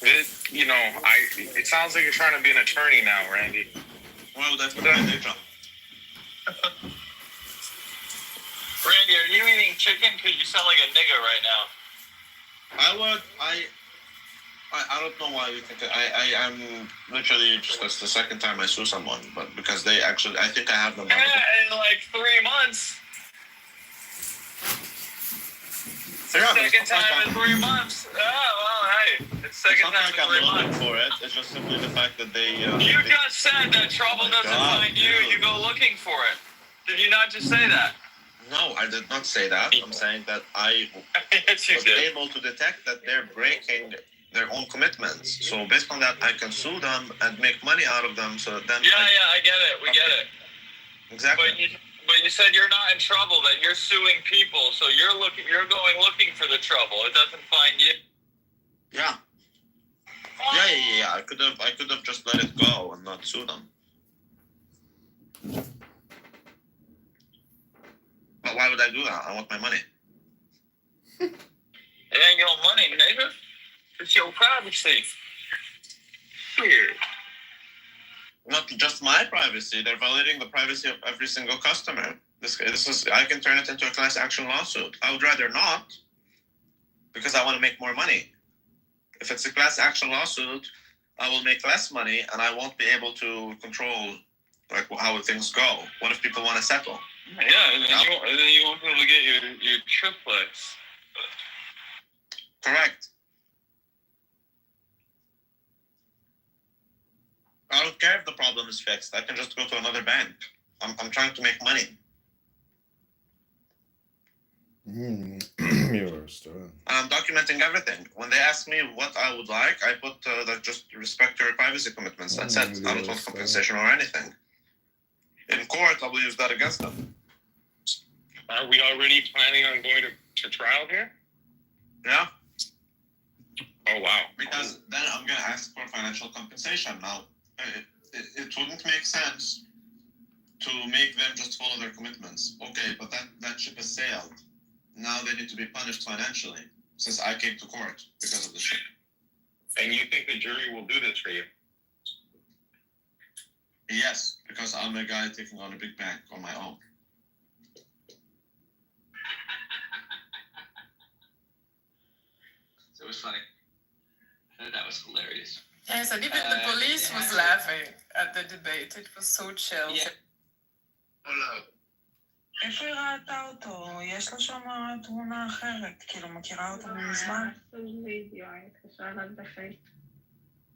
It sounds like you're trying to be an attorney now, Randy. Well, that's what I did. Randy, are you eating chicken? Because you sound like a nigger right now. I don't know why you think I'm literally just that's the second time I sue someone, but because they actually, I think I have them. Yeah, in like 3 months. Second time in 3 months. Oh, well, hey. It's second time in 3 months. For it. It's just simply the fact that they. You just said that trouble doesn't find you. You go looking for it. Did you not just say that? No, I did not say that. I'm saying that I yes, you was did. able to detect that they're breaking their own commitments. So based on that, I can sue them and make money out of them. So then. Yeah, I get it. We get it. Exactly. But you said you're not in trouble. That you're suing people. So you're going looking for the trouble. It doesn't find you. Yeah. Yeah. I could have just let it go and not sue them. But why would I do that? I want my money. It ain't your money, nigga. It's your privacy. Shit. Not just my privacy. They're violating the privacy of every single customer. This is. I can turn it into a class action lawsuit. I would rather not, because I want to make more money. If it's a class action lawsuit, I will make less money, and I won't be able to control like how things go. What if people want to settle? Yeah, and then you won't be able to get your triplex. Correct. I don't care if the problem is fixed. I can just go to another bank. I'm trying to make money. I'm documenting everything. When they ask me what I would like, I put that just respect your privacy commitments. That's it. I don't want compensation or anything. In court, I will use that against them. Are we already planning on going to trial here? Yeah. Oh, wow. Because then I'm going to ask for financial compensation. Now, it wouldn't make sense to make them just follow their commitments. Okay, but that ship has sailed. Now they need to be punished financially since I came to court because of the ship. And you think the jury will do this for you? Yes, because I'm a guy taking on a big bank on my own. So it was funny. That was hilarious. Yes, and even the police was laughing at the debate. It was so chill. Yeah. Hello. איפה היא ראתה אותו? יש לה שם תמונה אחרת. כאילו, מכירה אותו מזמן?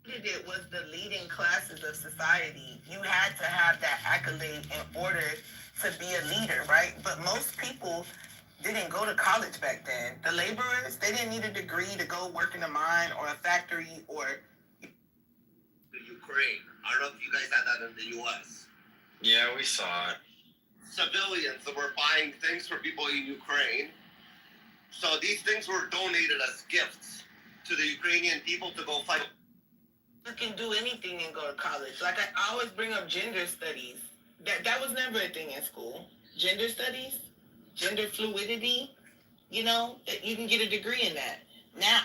It was the leading classes of society. You had to have that accolade in order to be a leader, right? But most people didn't go to college back then. The laborers, they didn't need a degree to go work in a mine or a factory or... The Ukraine. I don't know if you guys had that in the U.S. Yeah, we saw it. Civilians that were buying things for people in Ukraine. So these things were donated as gifts to the Ukrainian people to go fight. You can do anything and go to college. Like I always bring up gender studies. That was never a thing in school. Gender studies, gender fluidity. You know, you can get a degree in that now.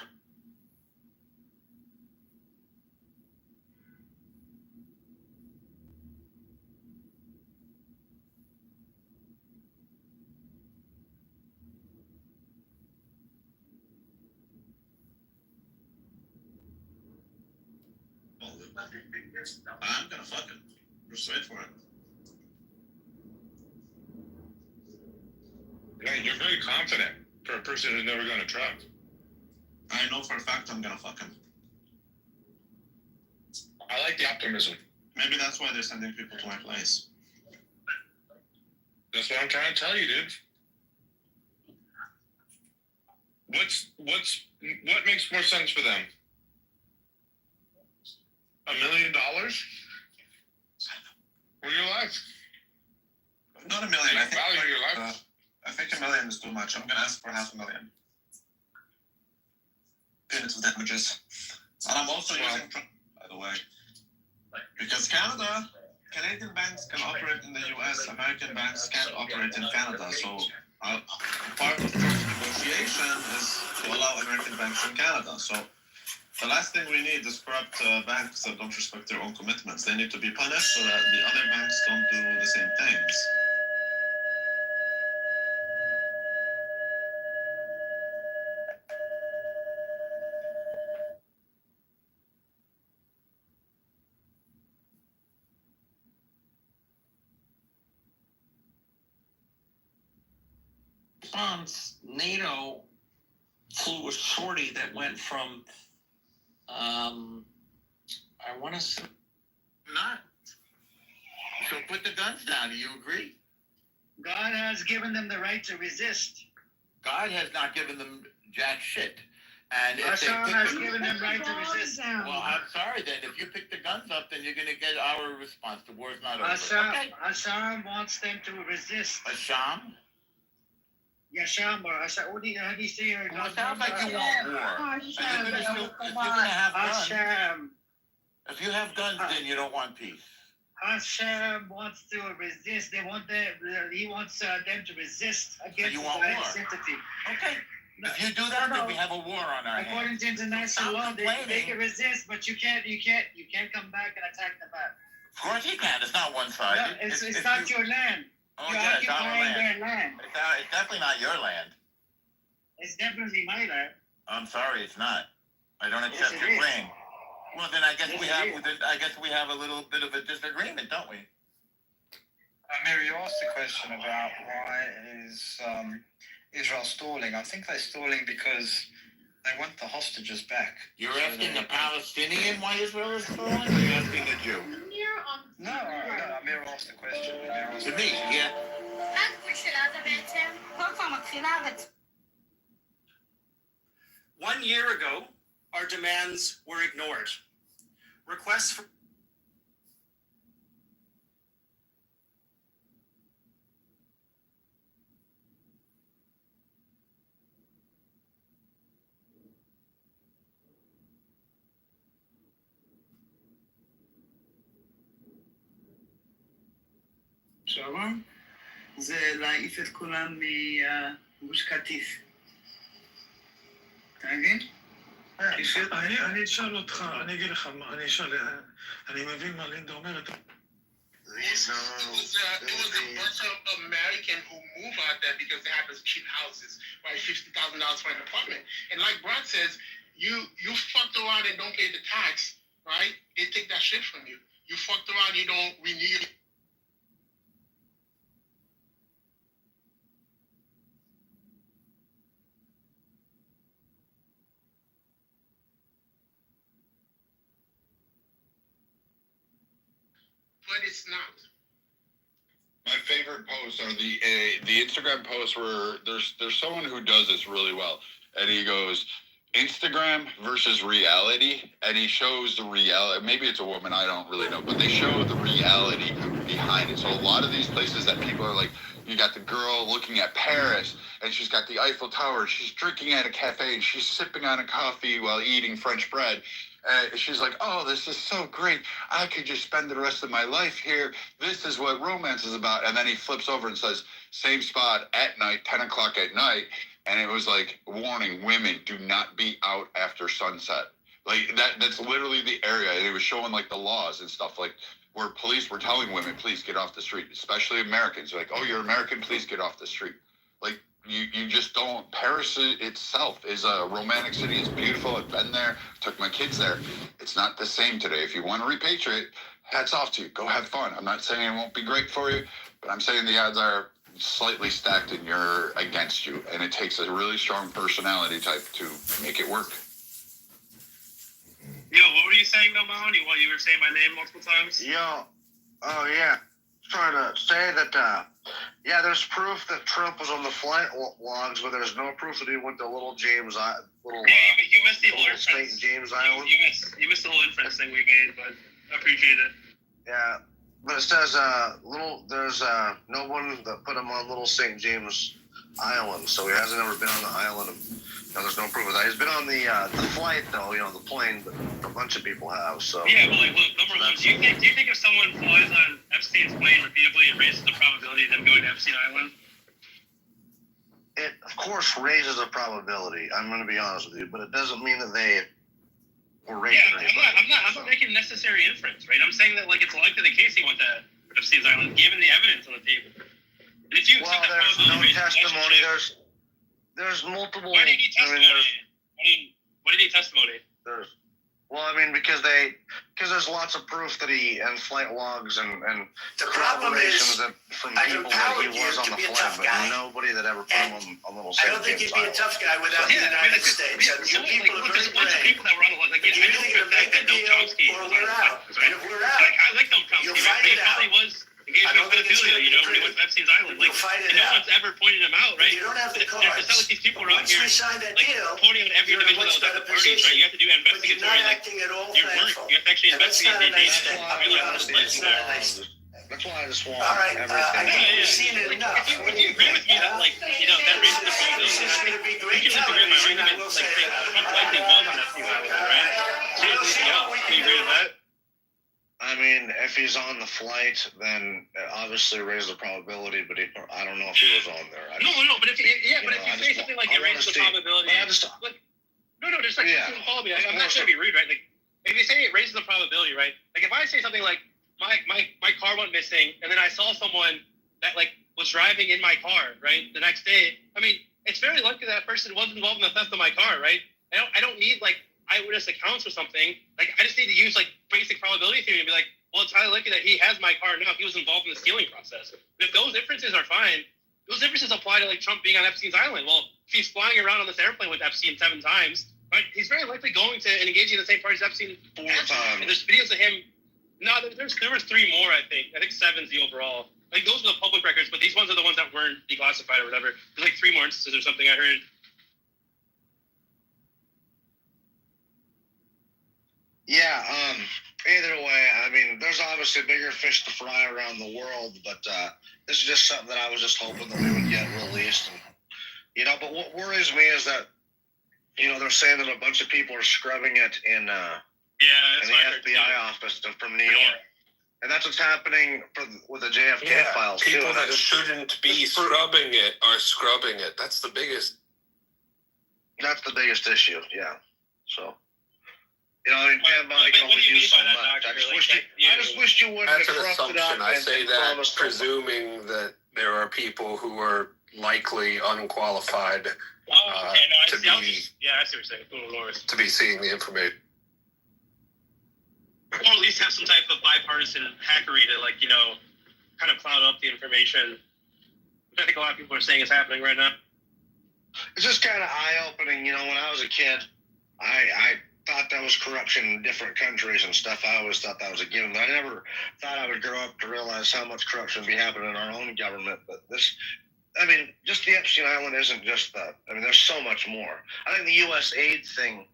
I'm gonna fuck him. Just wait for it. Yeah, you're very confident for a person who's never gone to try. I know for a fact I'm gonna fuck him. I like the optimism. Maybe that's why they're sending people to my place. That's what I'm trying to tell you, dude. What makes more sense for them? $1 million? For your life? Not $1 million. I think value your life. I think $1 million is too much. I'm gonna ask for $500,000. Punitive damages. And I'm also using, by the way, because Canadian banks can operate in the US, American banks can't operate in Canada. So part of the negotiation is to allow American banks in Canada. So the last thing we need is corrupt banks that don't respect their own commitments. They need to be punished so that the other banks don't do the same things. NATO flew a sortie that went from, I want to say, Not. So put the guns down. Do you agree? God has given them the right to resist. God has not given them jack shit. And if Hashem they has pick given them right to resist. well, I'm sorry then. If you pick the guns up, then you're going to get our response. The war's not over. Hashem wants them to resist. Hashem? Yasham or Hashem. How do you say your name? Well, it sounds like you want war. If you're going to have guns, Hashem. if you have guns, then you don't want peace. Hashem wants to resist. He wants them to resist against you the want Zionist war? entity. Okay. If you do that, then we have a war on our hands. According to international law, they can resist, but you can't come back and attack them back. Of course you can. It's not one-sided. No, it's not your land. Oh, You're yeah, it's our occupying land. their land. It's definitely not your land. It's definitely my land. I'm sorry, it's not. I don't accept Yes, it your is. claim. Well, then I guess Yes, we it have. is. I guess we have a little bit of a disagreement, don't we? Mary, you asked a question about why is Israel stalling. I think they're stalling because they want the hostages back. You're asking a Palestinian why Israel is stalling, or you're asking a Jew? No, Amir asked a question. To me, yeah. One year ago, our demands were ignored. Requests for שלום, זה להעיף את כולם מגוש קטיף. אתה מבין? אני אשאל אותך, אני אגיד לך, אני מבין מה לינדה אומרת. It was a bunch of Americans who moved out there because they had those cheap houses, right? $50,000 for an apartment. And like Brad says, you fucked around and don't pay the tax, right? They take that shit from you. You fucked around, you don't renew. But it's not. My favorite posts are the Instagram posts where there's someone who does this really well, and he goes Instagram versus reality, and he shows the reality. Maybe it's a woman, I don't really know, but they show the reality behind it. So a lot of these places that people are like, You got the girl looking at Paris, and she's got the Eiffel Tower. She's drinking at a cafe, and she's sipping on a coffee while eating French bread. She's like, oh, this is so great. I could just spend the rest of my life here. This is what romance is about. And then he flips over and says, same spot at night, 10 o'clock at night. And it was like, warning, women, do not be out after sunset. Like, that's literally the area. And it was showing, like, the laws and stuff, like, where police were telling women, please get off the street, especially Americans. They're like, oh, you're American, please get off the street. Like, you just don't. Paris itself is a romantic city. It's beautiful. I've been there, took my kids there. It's not the same today. If you want to repatriate, hats off to you. Go have fun. I'm not saying it won't be great for you, but I'm saying the odds are slightly stacked and you're against you. And it takes a really strong personality type to make it work. Yo, what were you saying, though, Mahoney? While you were saying my name multiple times? Yo, oh yeah, trying to say that. Yeah, there's proof that Trump was on the flight logs, but there's no proof that he went to Little James, Yeah, but you missed the whole St. inference. James Island. You missed the whole inference thing we made, but I appreciate it. Yeah, but it says there's no one that put him on Little St. James Island, so he hasn't ever been on the island. There's no proof of that. He's been on the flight though, the plane, but a bunch of people have. So Yeah, but like, look, number one, do you think if someone flies on Epstein's plane repeatedly, it raises the probability of them going to Epstein Island? It of course raises a probability. I'm going to be honest with you, but it doesn't mean that they were raping anybody. I'm not making necessary inference, right? I'm saying that like it's likely the case he went to Epstein's Island, given the evidence on the table. And if you accept that there's no probability, testimony. There's multiple. Why did he testimony? What did he testimony? Because there's lots of proof that he and flight logs and the corroborations from I people that he was on the flight, but nobody that ever put him on Little St. I don't think James you'd be a Island. tough guy without the United States. And you people are very brave. People that were on the like, You either make a deal or we're out. And if we're out, I like Noam Chomsky, you'll right? fight He it out. probably was engaged in pedophilia, when he went to Epstein's Island. Like, and no one's ever pointed him out, right? You don't have the It's not cards. like these people are out Once here we sign that like, deal, pointing out every you're in a individual much that was at better the parties, right? You have to do But you're investigatory, not like, acting at all your work. thankful. You have to actually And that's investigate not a the nice data. thing. I'll be honest with you. It's not a nice thing. That's why I just want All right, everything. I think we've seen it enough. Would you agree with me that, like, that raises the probability? This is going to be great You can disagree with my television, I argument, will like, say saying that. Trump likely was on Epstein's Island, right? We'll see what we Can you agree with that? I mean, if he's on the flight, then it obviously raises the probability, but I don't know if he was on there. But if you say something like it raises the probability, follow me. I'm not trying to be rude, right? Like, if you say it raises the probability, right? Like, if I say something like my car went missing, and then I saw someone that like was driving in my car, right, the next day, I mean, it's very likely that person was involved in the theft of my car, right? I don't need like eyewitness accounts or something. Like, I just need to use like basic probability theory and be like, well, it's highly likely that he has my car now. He was involved in the stealing process. But if those inferences are fine, those differences apply to like Trump being on Epstein's Island. Well, if he's flying around on this airplane with Epstein 7 times, right, he's very likely going to and engaging in the same parties as Epstein 4 times. And there's videos of him. No, there was 3 more, I think. I think 7's the overall. Like, those are the public records, but these ones are the ones that weren't declassified or whatever. There's like 3 more instances or something I heard. Yeah, either way, I mean, there's obviously bigger fish to fry around the world, but this is just something that I was just hoping that we would get released. And, but what worries me is that, they're saying that a bunch of people are scrubbing it in the FBI office from New York. And that's what's happening with the JFK files, too. People that shouldn't be scrubbing it are scrubbing it. That's the biggest issue, yeah. So... Ted Bundy can only do so much. I just wish you wouldn't have trusted up. I say that presuming that there are people who are likely unqualified I see what you're saying. To be seeing the information. Or at least have some type of bipartisan hackery to, kind of cloud up the information. Which I think a lot of people are saying is happening right now. It's just kind of eye-opening. When I was a kid, I thought that was corruption in different countries and stuff. I always thought that was a given. I never thought I would grow up to realize how much corruption would be happening in our own government. But just the Epstein Island isn't just that. I mean, there's so much more. I think the U.S. aid thing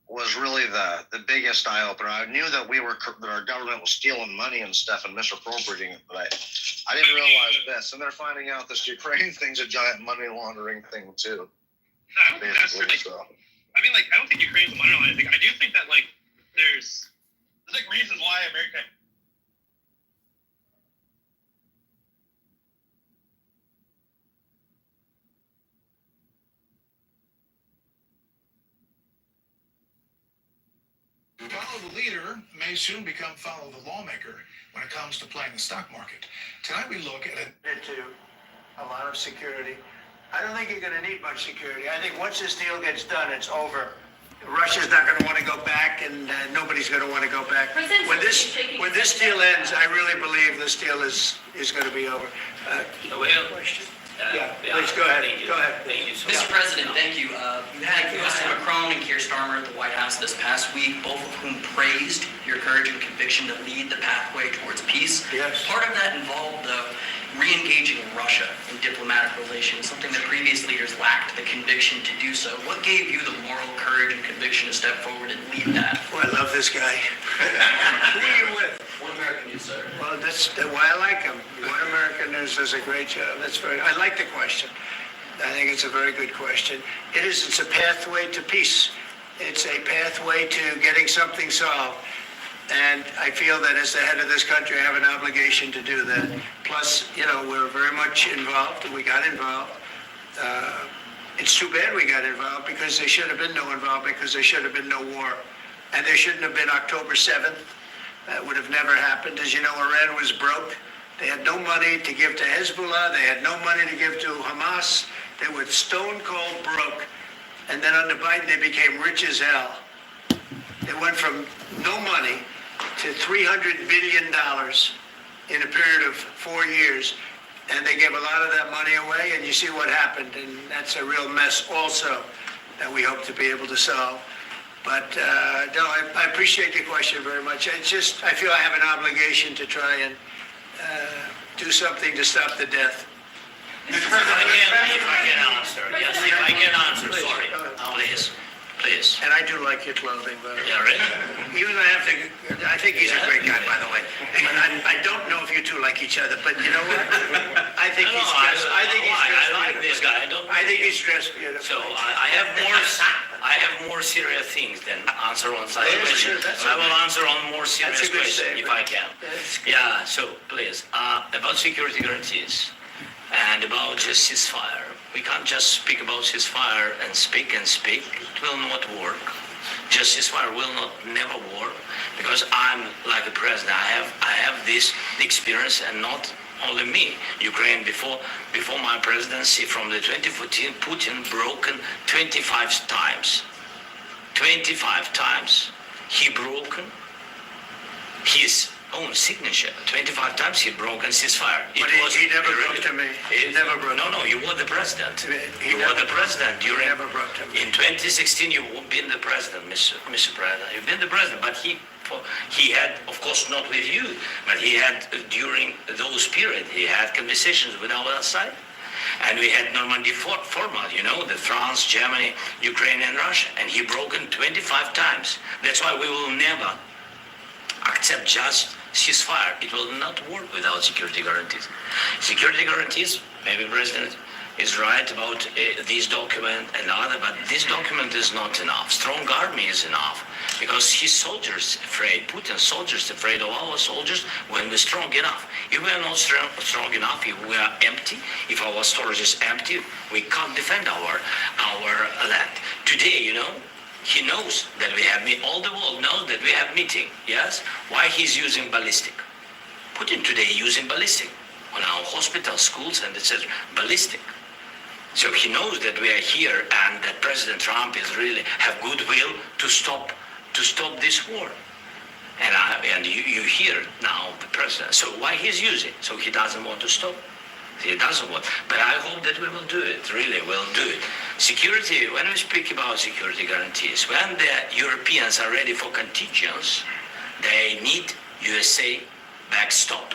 was really the biggest eye opener. I knew that that our government was stealing money and stuff and misappropriating it, but I didn't realize this. And they're finding out this Ukraine thing's a giant money laundering thing too. I don't think that's I mean, like, I don't think Ukraine's a money laundering thing. I do think that, like, there's like reasons why America. Follow the leader may soon become follow the lawmaker when it comes to playing the stock market. Tonight we look at into a lot of security. I don't think you're going to need much security. I think once this deal gets done, it's over. Russia's not going to want to go back, and nobody's going to want to go back. When this deal ends, I really believe this deal is going to be over. Question. Please go ahead. Go ahead. Thank you. Mr. President, thank you. You had Mr. Macron and Keir Starmer at the White House this past week, both of whom praised your courage and conviction to lead the pathway towards peace. Yes. Part of that involved re-engaging Russia in diplomatic relations, something that previous leaders lacked the conviction to do so. What gave you the moral courage and conviction to step forward and lead that? Well, I love this guy. Who are you with? One American News, sir. Well, that's why I like him. One American News does a great job. I like the question. I think it's a very good question. It's a pathway to peace. It's a pathway to getting something solved. And I feel that as the head of this country, I have an obligation to do that. Plus, we're very much involved, and we got involved. It's too bad we got involved because there should have been no involvement, because there should have been no war. And there shouldn't have been October 7th. That would have never happened. As you know, Iran was broke. They had no money to give to Hezbollah. They had no money to give to Hamas. They were stone cold broke. And then under Biden, they became rich as hell. They went from no money to $300 billion in a period of 4 years. And they gave a lot of that money away, and you see what happened. And that's a real mess also that we hope to be able to solve. But no, I appreciate your question very much. It's just, I feel I have an obligation to try and do something to stop the death. If I can answer. Yes, if I can answer, Please, sorry. Please. And I do like your clothing, but Yeah, right? even though I think he's a great guy, by the way. But I don't know if you two like each other, but you know what? I think he's dressed. I like this guy. I think he's dressed beautiful. So I have more serious things than answer on such Yeah, questions. sure, that's I will okay. answer on more serious That's a good questions if I can. Yeah, so please, about security guarantees and about just ceasefire. We can't just speak about ceasefire and speak. It will not work. Just ceasefire will never work, because I'm like a president. I have this experience, and not only me. Ukraine before my presidency, from the 2014, Putin broken 25 times. 25 times he broken his own signature. 25 times he broken ceasefire. But he never broke to me. He never broke. No, you were the president. You were the president during. Never broke to me. In 2016, you've been the president, Mr. President. You've been the president, but he had, of course, not with you, but he had during those periods, he had conversations with our side. And we had Normandy format, the France, Germany, Ukraine, and Russia. And he broken 25 times. That's why we will never accept just ceasefire. It will not work without security guarantees. Security guarantees, maybe President is right about this document and other, but this document is not enough. Strong army is enough, because his soldiers afraid, Putin's soldiers afraid of our soldiers when we're strong enough. If we are not strong enough, if we are empty, if our storage is empty, we can't defend our land. Today, he knows that we have all the world knows that we have meeting. Yes, why he's using ballistic? Putin today using ballistic on our hospitals, schools, and it says ballistic. So he knows that we are here, and that President Trump is really have goodwill to stop this war. And you hear now the president. So why he's using? So he doesn't want to stop. He doesn't want. But I hope that we will do it. Really, we'll do it. Security. When we speak about security guarantees, when the Europeans are ready for contingents, they need USA backstop.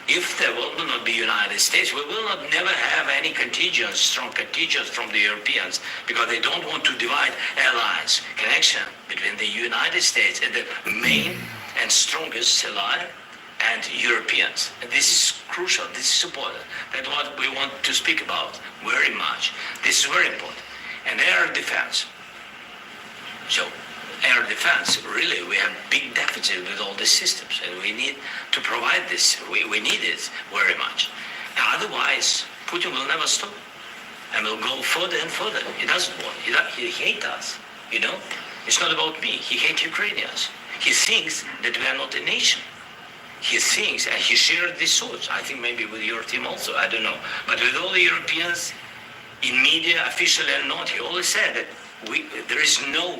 If there will not be United States, we will not never have any contingents, strong contingents from the Europeans, because they don't want to divide alliance connection. United States as the main and strongest ally and Europeans. And this is crucial, this is important. That's what we want to speak about very much. This is very important. And air defense. So air defense, really, we have big deficit with all these systems, and we need to provide this. We need it very much. Otherwise, Putin will never stop, and will go further and further. He doesn't want. He hates us. You know, it's not about me. He hates Ukrainians. He thinks that we are not a nation. He thinks, and he shared these thoughts. I think maybe with your team also. I don't know, but with all the Europeans, in media, officially or not, he always said that there is no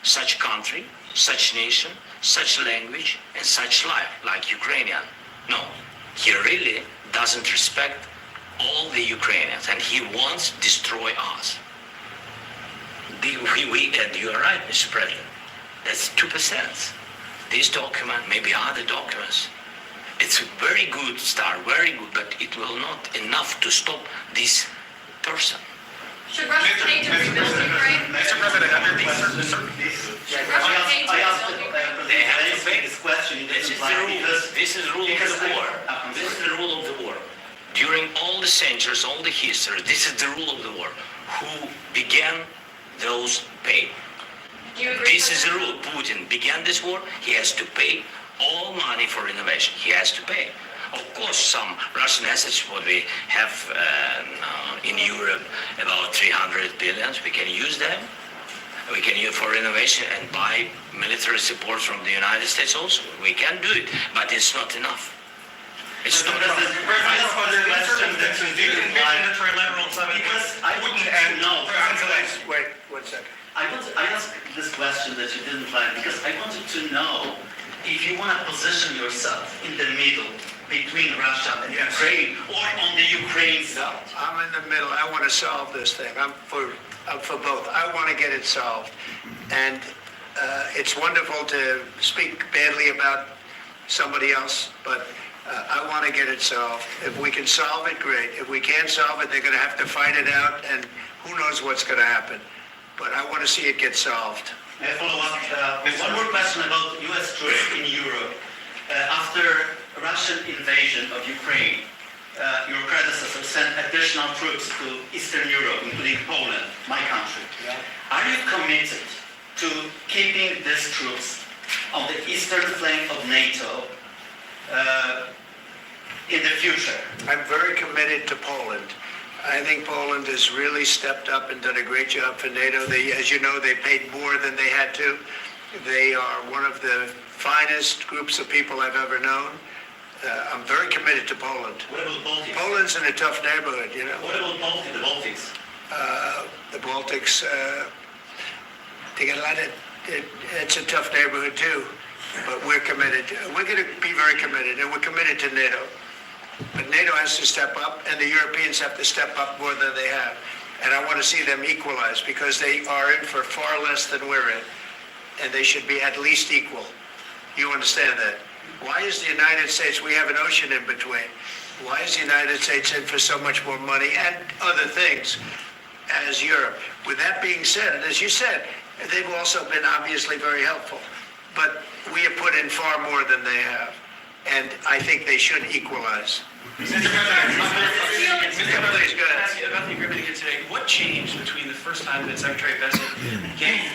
such country, such nation, such language, and such life like Ukrainian. No, he really doesn't respect all the Ukrainians, and he wants to destroy us. And you are right, Mr. President. That's 2%. This document, maybe other documents, it's a very good start, very good, but it will not enough to stop this person. Should Russia pay to rebuild Ukraine? Mr. President, under these Should Russia pay to rebuild Ukraine? They have to pay this question. This is the rule. This is the rule of the war. This is the rule of the war. During all the centuries, all the history, this is the rule of the war. Who began those pay. Do you agree? This is the rule. Putin began this war. He has to pay all money for innovation. He has to pay. Of course, some Russian assets, what we have in Europe, about 300 billion, we can use them. We can use for innovation and buy military support from the United States also. We can do it, but it's not enough. It's not enough. Because I wouldn't know. Wait 1 second. I asked this question that you didn't plan because I wanted to know if you want to position yourself in the middle between Russia and Ukraine or on the Ukraine side. I'm in the middle. I want to solve this thing. I'm for both. I want to get it solved. And it's wonderful to speak badly about somebody else, but I want to get it solved. If we can solve it, great. If we can't solve it, they're going to have to fight it out, and who knows what's going to happen. But I want to see it get solved. May I follow up? One more question about U.S. troops in Europe. After Russian invasion of Ukraine, your predecessor sent additional troops to Eastern Europe, including Poland, my country. Are you committed to keeping these troops on the eastern flank of NATO in the future? I'm very committed to Poland. I think Poland has really stepped up and done a great job for NATO. As you know, they paid more than they had to. They are one of the finest groups of people I've ever known. I'm very committed to Poland. What about Baltics? Poland's in a tough neighborhood, you know. What about the Baltics? The Baltics, they get a lot of, it's a tough neighborhood too, but we're committed. We're going to be very committed, and we're committed to NATO. But NATO has to step up, and the Europeans have to step up more than they have. And I want to see them equalize, because they are in for far less than we're in, and they should be at least equal. You understand that? Why is the United States, we have an ocean in between. Why is the United States in for so much more money and other things as Europe? With that being said, and as you said, they've also been obviously very helpful. But we have put in far more than they have. And I think they should equalize. Mr. President, please go ahead. About the agreement again today, what changed between the first time that Secretary Bessent gave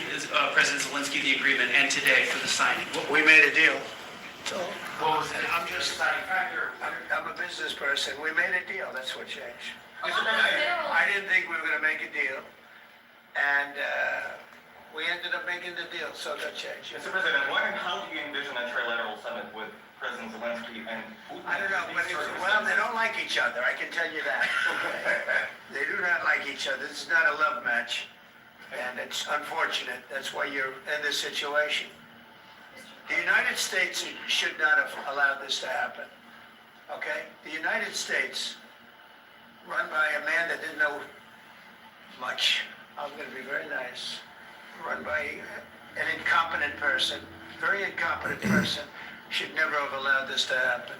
President Zelensky the agreement and today for the signing? We made a deal. So, What was it? I'm a business person. We made a deal. That's what changed. I didn't think we were going to make a deal. And we ended up making the deal, so that changed. Mr. President, when and how do you envision a trilateral summit with President Zelensky and Putin? I don't know, but well, they don't like each other, I can tell you that. They do not like each other. This is not a love match, and it's unfortunate. That's why you're in this situation. The United States should not have allowed this to happen, okay? The United States, run by a man that didn't know much, I'm going to be very nice, run by an incompetent person, very incompetent person, should never have allowed this to happen.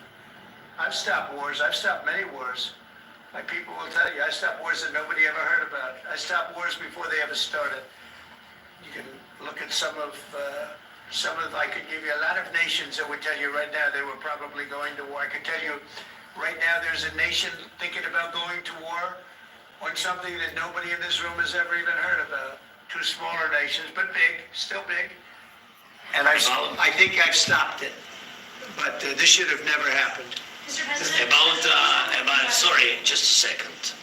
I've stopped wars. I've stopped many wars. My people will tell you, I stopped wars that nobody ever heard about. I stopped wars before they ever started. You can look at some of I could give you a lot of nations that would tell you right now they were probably going to war. I could tell you right now there's a nation thinking about going to war on something that nobody in this room has ever even heard about. Two smaller nations, but big, still big. And I think I've stopped it. But this should have never happened. Mr. President? Sorry, just a second.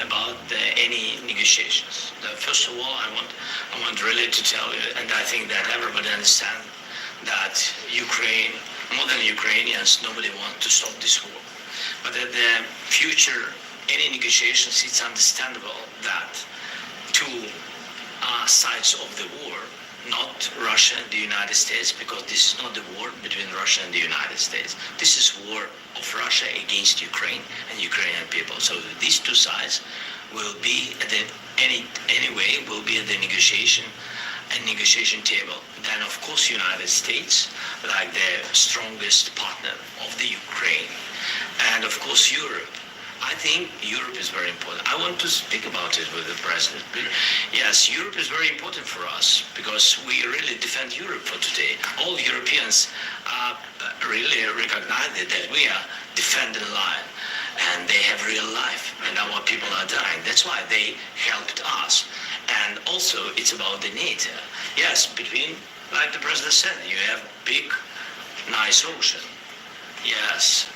About any negotiations. First of all, I want really to tell you, and I think that everybody understands that Ukraine, more than Ukrainians, nobody wants to stop this war. But in the future, any negotiations, it's understandable that two sides of the war, not Russia and the United States, because this is not the war between Russia and the United States. This is war of Russia against Ukraine and Ukrainian people. So these two sides will be at the will be at the negotiation table. Then of course United States, like the strongest partner of the Ukraine, and of course Europe. I think Europe is very important. I want to speak about it with the president. Yes, Europe is very important for us because we really defend Europe for today. All Europeans really recognize that we are defending life and they have real life and our people are dying. That's why they helped us. And also it's about the NATO. Yes, between, like the president said, you have big, nice ocean. Yes,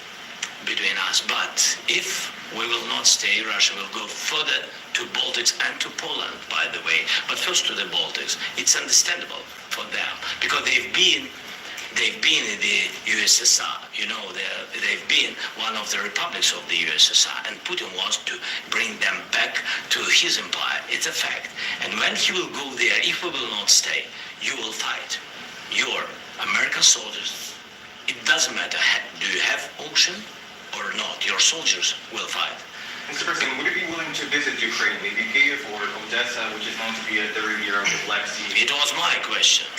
between us. But if we will not stay, Russia will go further to Baltics and to Poland, by the way. But first to the Baltics. It's understandable for them because they've been in the USSR. You know, they've been one of the republics of the USSR, and Putin wants to bring them back to his empire. It's a fact. And when he will go there, if we will not stay, you will fight. Your American soldiers, it doesn't matter, do you have ocean or not, your soldiers will fight. Mr. President, would you be willing to visit Ukraine, maybe Kiev or Odessa, which is known to be a third year of the Black Sea? It was my question.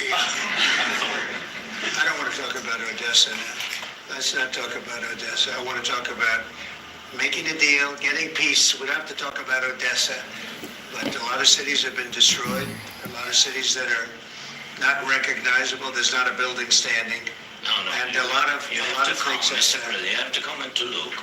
I don't want to talk about Odessa now. Let's not talk about Odessa. I want to talk about making a deal, getting peace. We don't have to talk about Odessa, but a lot of cities have been destroyed. A lot of cities that are not recognizable. There's not a building standing. No. And a lot of You have to come and to look.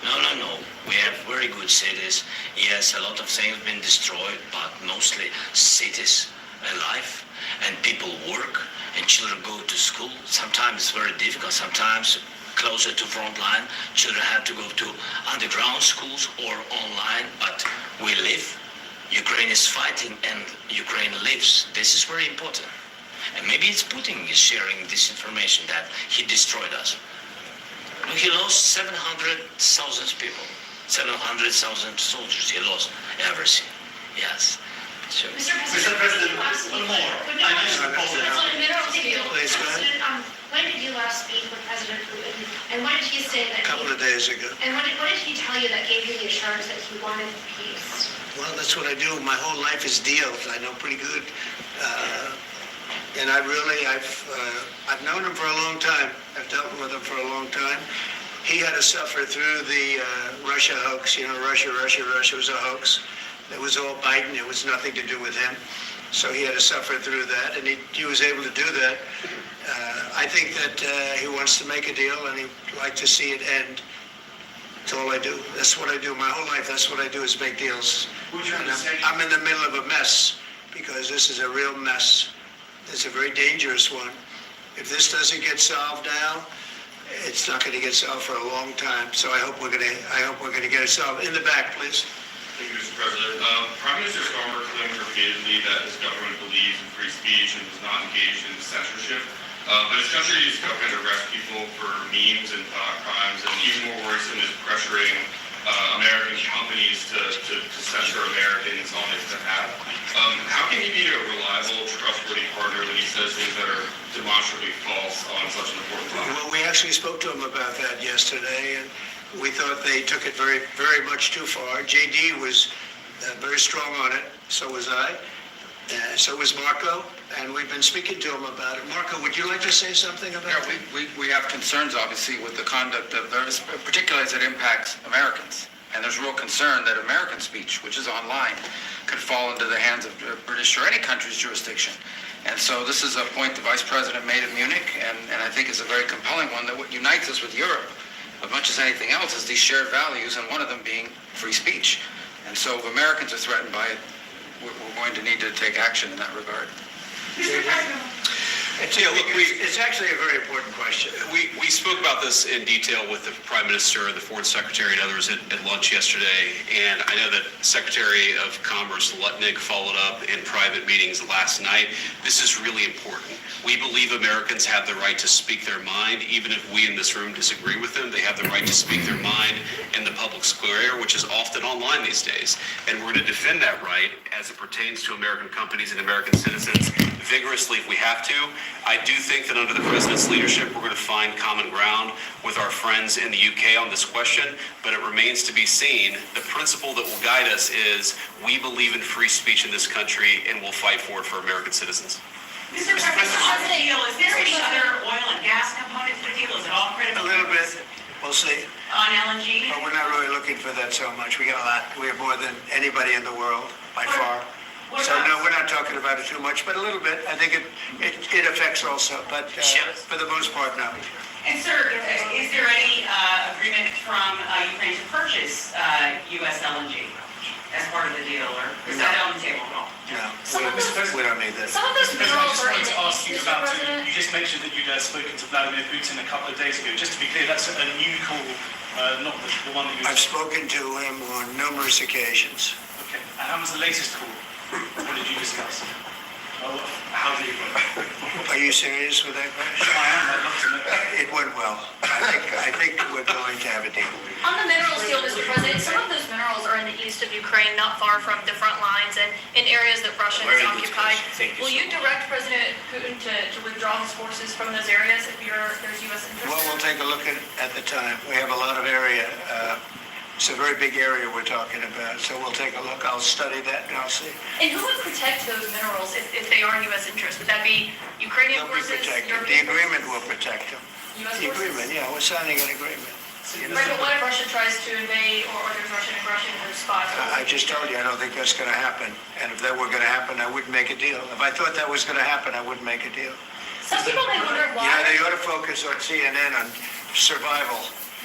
No. We have very good cities. Yes, a lot of things have been destroyed, but mostly cities alive, and people work, and children go to school. Sometimes it's very difficult. Sometimes closer to front line, children have to go to underground schools or online. But we live. Ukraine is fighting, and Ukraine lives. This is very important. And maybe it's Putin is sharing this information that he destroyed us. He lost 700,000 people, 700,000 soldiers. He lost everything. Yes. Sure. Mr. President, one more. Please, go ahead. When did you last speak with President Putin? And what did he say that? A couple of days ago. And what did he tell you that gave you the assurance that he wanted peace? Well, that's what I do. My whole life is deals. I know pretty good. And I've known him for a long time. I've dealt with him for a long time. He had to suffer through the Russia hoax. You know, Russia was a hoax. It was all Biden. It was nothing to do with him. So he had to suffer through that, and he was able to do that. I think that he wants to make a deal, and he'd like to see it end. That's all I do. That's what I do. My whole life, that's what I do is make deals. And I'm in the middle of a mess because this is a real mess. It's a very dangerous one. If this doesn't get solved now, it's not going to get solved for a long time. So I hope we're going to get it solved. In the back, please. Thank you, Mr. President. Prime Minister Starmer claimed repeatedly that his government believes in free speech and does not engage in censorship. But his country is going to arrest people for memes and thought crimes, and even more worrisome is pressuring American companies to censor Americans on his behalf. How can he be a reliable, trustworthy partner when he says things that are demonstrably false on such an important topic? Well, we actually spoke to him about that yesterday, and we thought they took it very, very much too far. JD was very strong on it. So was I. So was Marco, and we've been speaking to him about it. Marco, would you like to say something about it? We have concerns, obviously, with the conduct of those, particularly as it impacts Americans. And there's real concern that American speech, which is online, could fall into the hands of British or any country's jurisdiction. And so this is a point the Vice President made at Munich, and I think is a very compelling one, that what unites us with Europe, as much as anything else, is these shared values, and one of them being free speech. And so if Americans are threatened by it, we're going to need to take action in that regard. It's actually a very important question. We spoke about this in detail with the Prime Minister, the Foreign Secretary, and others at lunch yesterday. And I know that Secretary of Commerce Lutnick followed up in private meetings last night. This is really important. We believe Americans have the right to speak their mind, even if we in this room disagree with them. They have the right to speak their mind in the public square, which is often online these days. And we're going to defend that right as it pertains to American companies and American citizens vigorously if we have to. I do think that under the President's leadership, we're going to find common ground with our friends in the UK on this question, but it remains to be seen. The principle that will guide us is we believe in free speech in this country, and we'll fight for it for American citizens. Mr. President, on the deal, is there any other oil and gas component to the deal? Is it all critical? A little bit. We'll see. On LNG? But we're not really looking for that so much. We got a lot. We have more than anybody in the world, by far. So no, we're not talking about it too much, but a little bit. I think it affects also, but for the most part, no. And sir, is there any agreement from Ukraine to purchase U.S. LNG as part of the deal, or is that on the table at all? No, we don't need that. Some of those minerals are in the ask you East, Mr. about, President. you just mentioned that you'd spoken to Vladimir Putin a couple of days ago. Just to be clear, that's a new call, not the one that you... I've spoken to him on numerous occasions. Okay, and how was the latest call? What did you discuss? How did it go? Are you serious with that question? I am. I'd love to know. It went well. I think we're going to have a deal. On the minerals deal, Mr. President, some of those minerals are in the east of Ukraine, not far from the front lines and in areas that Russia has occupied. Will you direct President Putin to withdraw his forces from those areas if there's U.S. interest? Well, we'll take a look at the time. We have a lot of area. It's a very big area we're talking about, so we'll take a look. I'll study that and I'll see. And who would protect those minerals if they are in U.S. interest? Would that be Ukrainian They'll be forces? protected. The European agreement forces? will protect them. U.S. The forces? agreement, yeah, we're signing an agreement. Right, but what if Russia tries to invade or there's Russian aggression in those spots? I just told you, I don't think that's going to happen. And if that were going to happen, I wouldn't make a deal. If I thought that was going to happen, I wouldn't make a deal. Some people may wonder why. You know, they ought to focus on CNN on survival,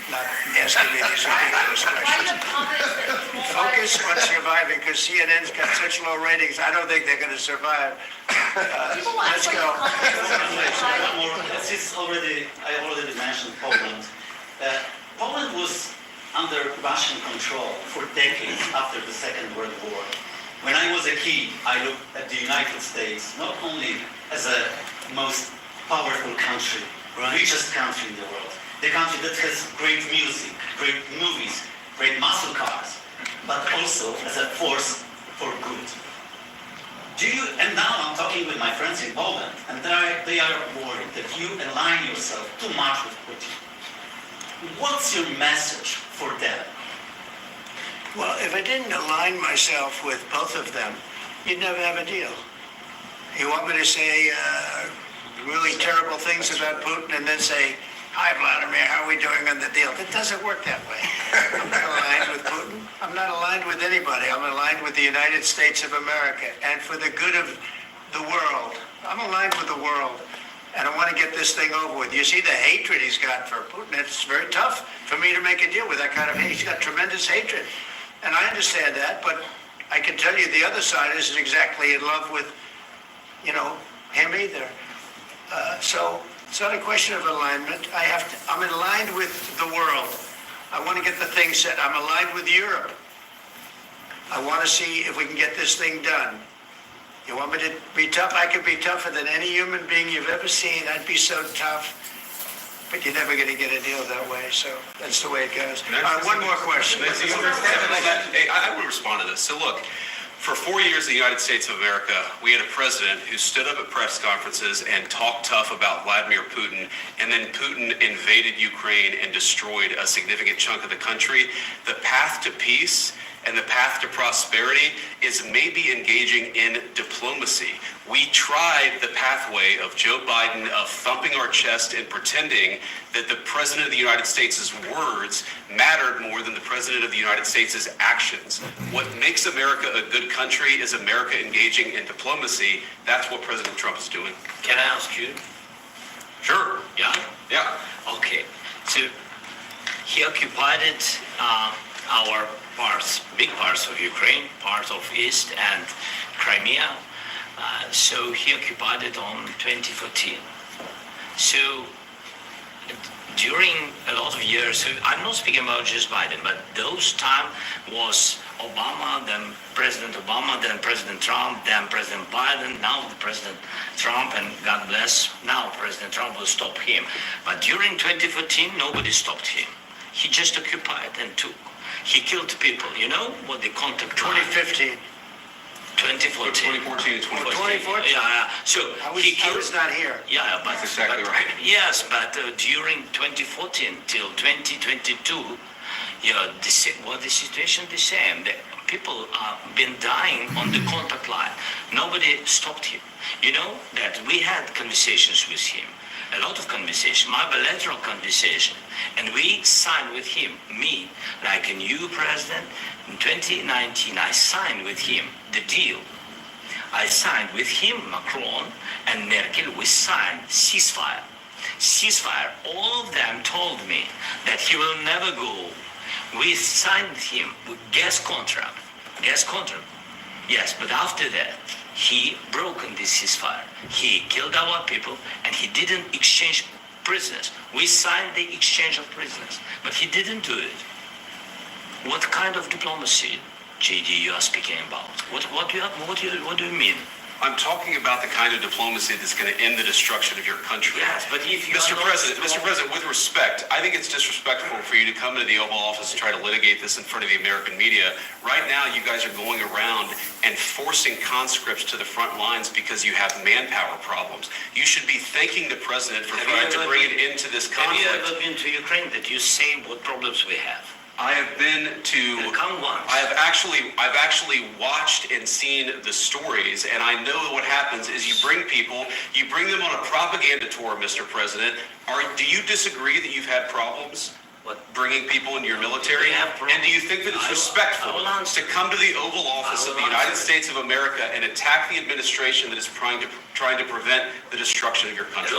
not asking me these ridiculous Why do you questions. have confidence that he won't Focus on surviving, because CNN's got such low ratings, I don't think they're going to survive. People will Let's ask go. One more. Since I already mentioned Poland. Poland was under Russian control for decades after the Second World War. When I was a kid, I looked at the United States not only as a most powerful country, richest country in the world, the country that has great music, great movies, great muscle cars, but also as a force for good. And now I'm talking with my friends in Poland, and they are worried that you align yourself too much with Putin. What's your message for them? Well, if I didn't align myself with both of them, you'd never have a deal. You want me to say really terrible things about Putin and then say, "Hi, Vladimir, how are we doing on the deal?" It doesn't work that way. I'm not aligned with Putin. I'm not aligned with anybody. I'm aligned with the United States of America and for the good of the world. I'm aligned with the world. And I want to get this thing over with. You see the hatred he's got for Putin. It's very tough for me to make a deal with that kind of hate. He's got tremendous hatred. And I understand that, but I can tell you the other side isn't exactly in love with, him either. So it's not a question of alignment. I'm aligned with the world. I want to get the thing set. I'm aligned with Europe. I want to see if we can get this thing done. You want me to be tough? I could be tougher than any human being you've ever seen. I'd be so tough. But you're never going to get a deal that way, so that's the way it goes. One more question. I would respond to this. So look, for 4 years in the United States of America, we had a president who stood up at press conferences and talked tough about Vladimir Putin, and then Putin invaded Ukraine and destroyed a significant chunk of the country. The path to peace and the path to prosperity is maybe engaging in diplomacy. We tried the pathway of Joe Biden of thumping our chest and pretending that the President of the United States' words mattered more than the President of the United States' actions. What makes America a good country is America engaging in diplomacy. That's what President Trump is doing. Can I ask you? Sure. Yeah? Yeah. Okay. So he occupied our parts, big parts of Ukraine, parts of East and Crimea. So he occupied it on 2014. So during a lot of years, so I'm not speaking about just Biden, but those time was Obama, then President Obama, then President Trump, then President Biden, now the President Trump, and God bless, now President Trump will stop him. But during 2014, nobody stopped him. He just occupied and took. He killed people. You know what the contact 2015. 2014. 2014 to 2014? Yeah. So I was not here. Yeah, but That's exactly right. Yes, but during 2014 till 2022, the situation the same. The people have been dying on the contact line. Nobody stopped him. You know that we had conversations with him, a lot of conversation, my bilateral conversation, and we signed with him, me, like a new president. In 2019, I signed with him the deal. I signed with him, Macron and Merkel, we signed ceasefire. Ceasefire, all of them told me that he will never go. We signed with him with gas contract. Yes, but after that, he broken this ceasefire. He killed our people and he didn't exchange prisoners. We signed the exchange of prisoners, but he didn't do it. What kind of diplomacy, JD, you are speaking about? What do you mean? I'm talking about the kind of diplomacy that's going to end the destruction of your country. Yes, but if you Mr. President, with respect, I think it's disrespectful for you to come into the Oval Office and try to litigate this in front of the American media. Right now, you guys are going around and forcing conscripts to the front lines because you have manpower problems. You should be thanking the President for trying to bring it into this conflict. Have you ever been to Ukraine that you say what problems we have? I have been to. Come once. I've actually watched and seen the stories, and I know what happens is you bring them on a propaganda tour, Mr. President. Do you disagree that you've had problems bringing people into your military? And do you think that it's respectful to come to the Oval Office of the United States of America and attack the administration that is trying to prevent the destruction of your country?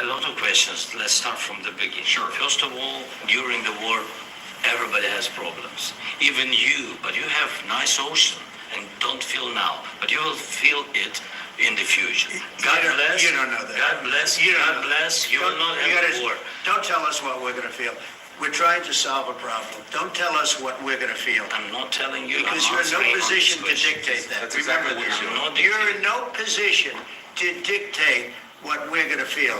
A lot of questions. Let's start from the beginning. Sure. First of all, during the war, everybody has problems. Even you, but you have nice ocean and don't feel now, but you will feel it in the future. God bless. You don't know that. God bless. God bless. You will not have a war. Don't tell us what we're going to feel. We're trying to solve a problem. Don't tell us what we're going to feel. I'm not telling you. Because you're in no position to dictate that. That's exactly what Remember, you're in no position to dictate what we're going to feel.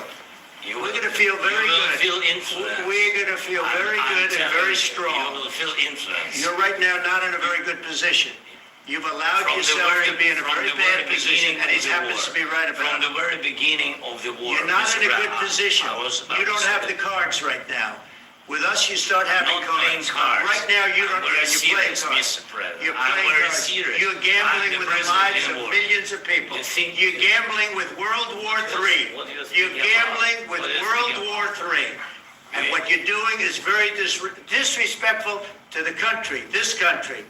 We're going to feel very good. Feel influence. We're going to feel very good and very strong. You will feel influence. You're right now not in a very good position. You've allowed yourself to be in a very bad position, and he happens to be right about From it. the very beginning of the war. You're not in a good Mr. position. You don't have the cards right now. With us, you start having I'm not playing cards. Right now, you don't. I'm very You're playing serious, cards. Mr. President. You're I'm playing very cards. serious. You're gambling I'm the with the president lives in of the war. millions of people. You You're gambling with World War III. What are you You're thinking gambling about? with What are you World thinking War III. And what you're doing is very disrespectful to the country, this country.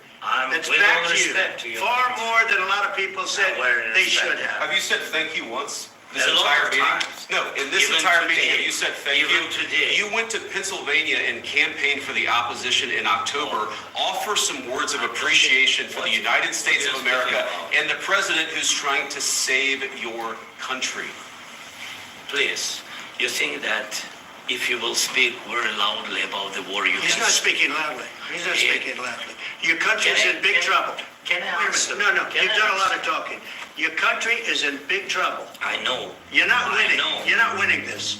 That's with back all to you. respect to you. Far more than a lot of people said they should have. Have you said thank you once? This A lot entire of meeting? times. No, in this Even entire meeting, today. have you said thank you? Even today. You went to Pennsylvania and campaigned for the opposition in October. Offer some words of appreciation for the United States of America and the president who's trying to save your country. Please, you think that if you will speak very loudly about the war, you He's can... not speaking loudly. He's not speaking loudly. Your country's in big trouble. Can I answer? No, Can you've I done a lot answer? of talking. Your country is in big trouble. I know. You're not winning. I know. You're not winning this.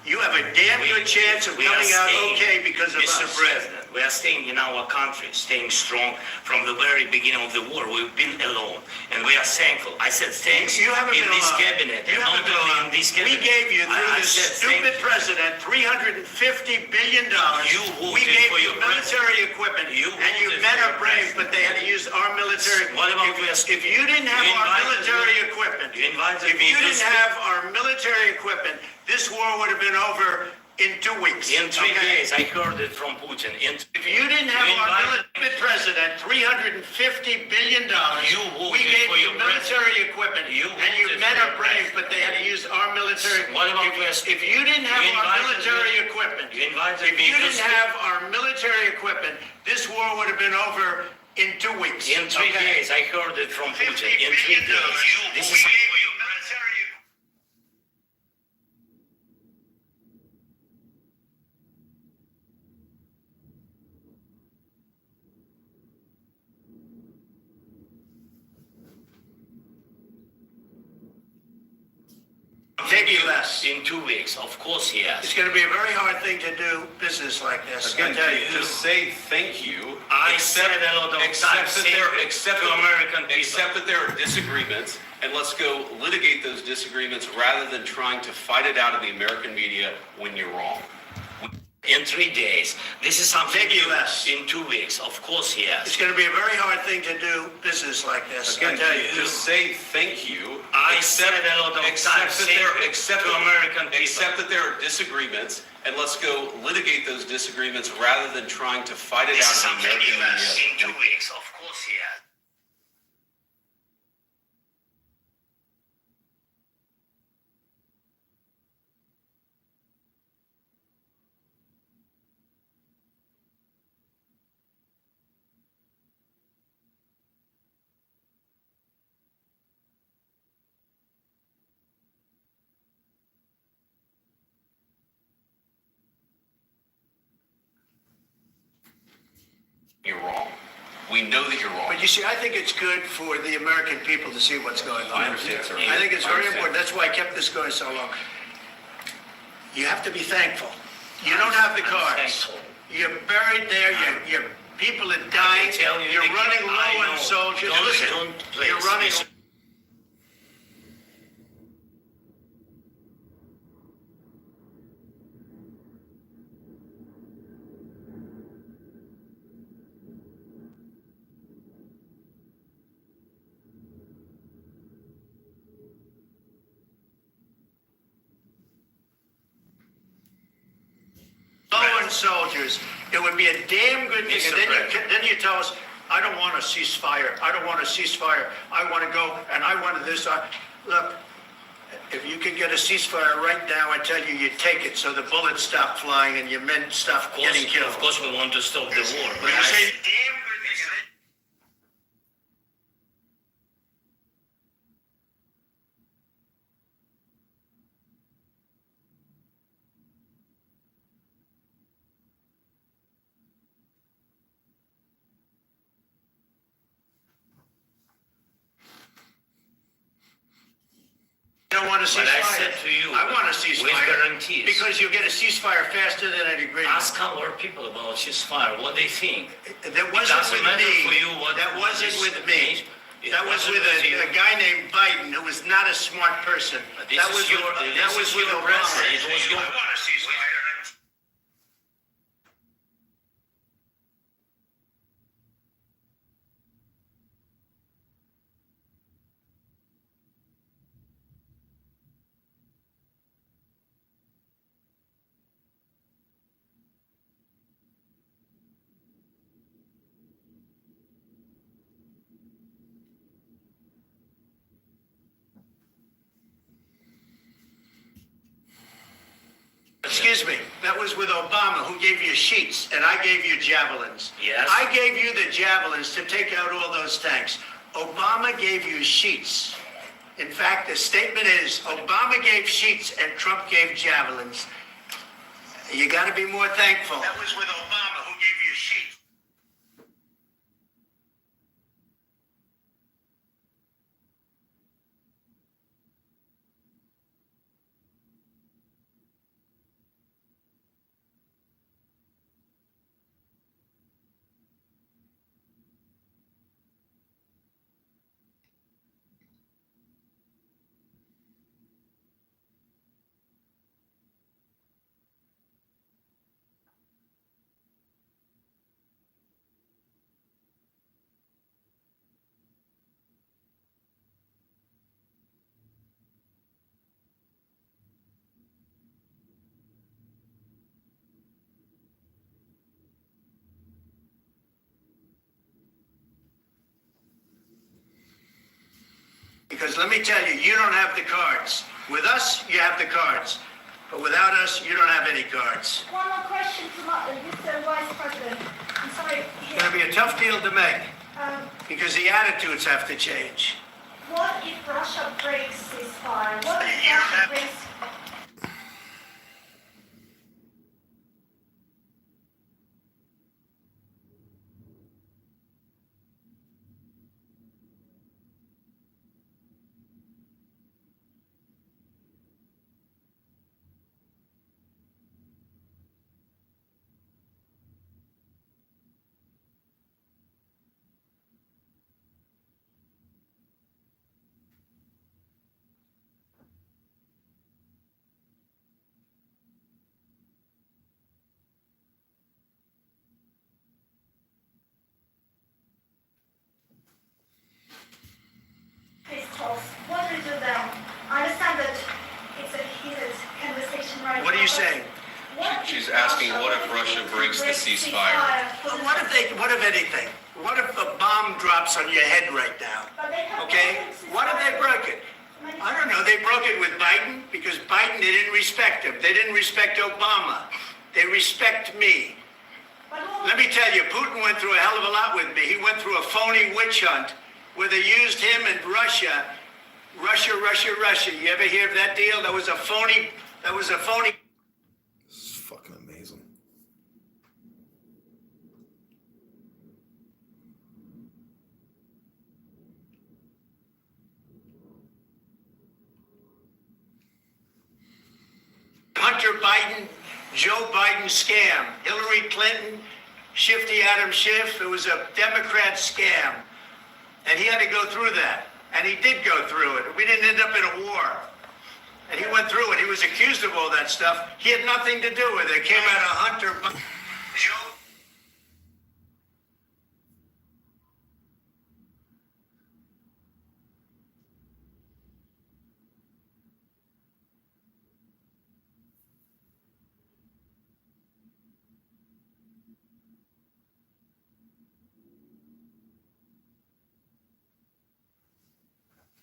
You have a damn good chance of We are coming out staying, okay because of Mr. us. President, we are staying in our country, staying strong from the very beginning of the war. We've been alone, and we are thankful. I said thanks You haven't in been this alone. cabinet, You and haven't not been only alone. in this You together. We gave you, through I this said stupid thank you. president, $350 billion. You voted We gave for you your military equipment, You and you voted men for are your brave, president. but they had to use our military. What about If you didn't have You our invited military me- equipment, You invited if me you to didn't speak. have our military equipment, this war would have been over in 2 weeks. In 3 okay? days, I heard it from Putin. If you didn't have You our invited- military president, $350 billion. You voted We gave for you your military equipment, You and you voted men for are your brave, but they had to use our military. What about If you didn't have You our invited military me- equipment, You invited if me you to didn't speak. have our military equipment, this war would have been over in 2 weeks. In 3 okay? days, I heard it from Putin. In 3 days. This We is gave you military equipment. Maybe less. in 2 weeks. Of course he has. It's going to be a very hard thing to do business like this. I tell you. Just say thank you. I said a lot of times to American people. Accept that there are disagreements, and let's go litigate those disagreements rather than trying to fight it out in the American media when you're wrong. In 3 days. This is something Maybe new. less. In 2 weeks. Of course he has. It's going to be a very hard thing to do business like this. I tell you. Just say thank you. I said a lot of times Accept to American people. Accept that there are disagreements, and let's go litigate those disagreements rather than trying to fight it This out is in the something American new. media. In 2 weeks. Of course he has. You're wrong. We know that you're wrong. But you see, I think it's good for the American people to see what's going on. I understand, sir. I think it's I very understand. important. That's why I kept this going so long. You have to be thankful. You don't have the I'm cards. thankful. You're buried there. Your people are dying. tell you You're again, running I low on know. soldiers. Don't- Listen, don't please, you're running. listen. low on soldiers. It would be a damn good thing. Mr. And President. then you tell us, I don't want a ceasefire. I don't want a ceasefire. I want to go and I want this. Look, if you could get a ceasefire right now, I tell you, you take it so the bullets stop flying and your men stop getting killed. Of course we want to stop the war. But You I- say, damn good thing. You don't want a ceasefire. But I said to you, I want a with ceasefire. guarantees. Because you'll get a ceasefire faster than an agreement. Ask our people about ceasefire, what they think. That wasn't doesn't with matter me. for you what- That what wasn't is- with me. It That was wasn't with with you. a guy named Biden who was not a smart person. This That is was your- with, this that was is with your Obama. president. It was your- I want a ceasefire. Excuse me, that was with Obama, who gave you sheets, and I gave you javelins. Yes. I gave you the javelins to take out all those tanks. Obama gave you sheets. In fact, the statement is, Obama gave sheets and Trump gave javelins. You got to be more thankful. That was with Obama, who gave you sheets. because let me tell you, you don't have the cards. With us, you have the cards. But without us, you don't have any cards. One more question to Mr. Vice President. I'm sorry. It's going to be a tough deal to make Um, because the attitudes have to change. what if Russia breaks ceasefire? What if Russia breaks... Peace talks. What do we do then? I understand that it's a heated conversation right now. What are you saying? She's asking, what if Russia breaks the ceasefire? What if anything? What if a bomb drops on your head right now? Okay? What if they broke it? I don't know. They broke it with Biden because Biden, they didn't respect him. They didn't respect Obama. They respect me. Let me tell you, Putin went through a hell of a lot with me. He went through a phony witch hunt where they used him and Russia. Russia. You ever hear of that deal? That was a phony. This is fucking amazing. Hunter Biden, Joe Biden scam. Hillary Clinton, Shifty Adam Schiff. It was a Democrat scam. And he had to go through that. And he did go through it. We didn't end up in a war. And he went through it. He was accused of all that stuff. He had nothing to do with it. It came out of Hunter Biden. Joe.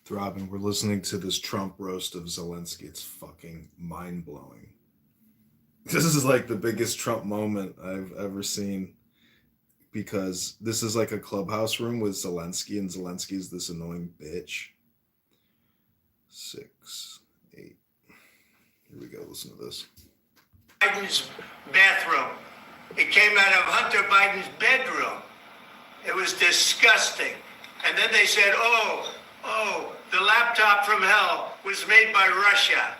Throbbing, we're listening to this Trump roast of Zelensky. It's fucking mind-blowing. This is like the biggest Trump moment I've ever seen because this is like a clubhouse room with Zelensky, and Zelensky's this annoying bitch. 6, 8. Here we go. Listen to this. Biden's bathroom. It came out of Hunter Biden's bedroom. It was disgusting. And then they said, oh, the laptop from hell was made by Russia.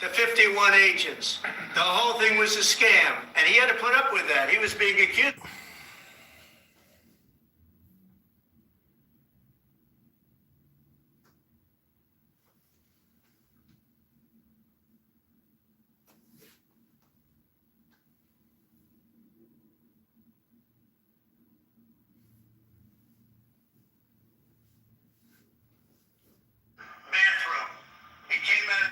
The 51 agents. The whole thing was a scam. And he had to put up with that. He was being accused. Bathroom. It came out.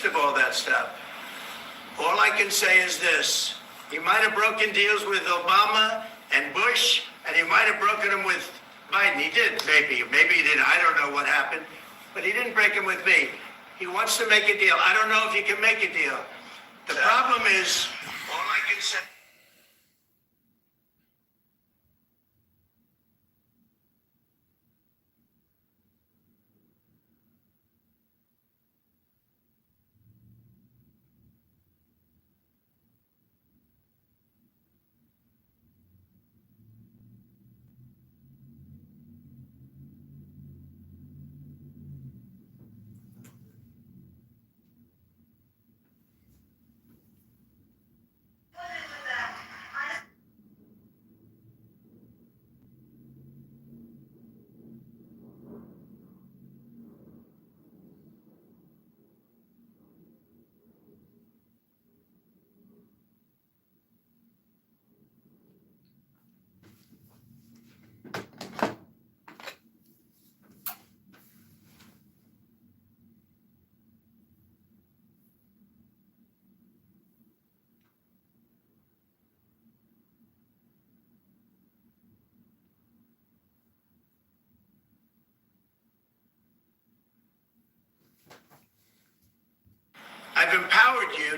Of all that stuff. All I can say is this. He might have broken deals with Obama and Bush, and he might have broken them with Biden. He did, maybe. Maybe he didn't. I don't know what happened. But he didn't break them with me. He wants to make a deal. I don't know if he can make a deal. The problem is, all I can say...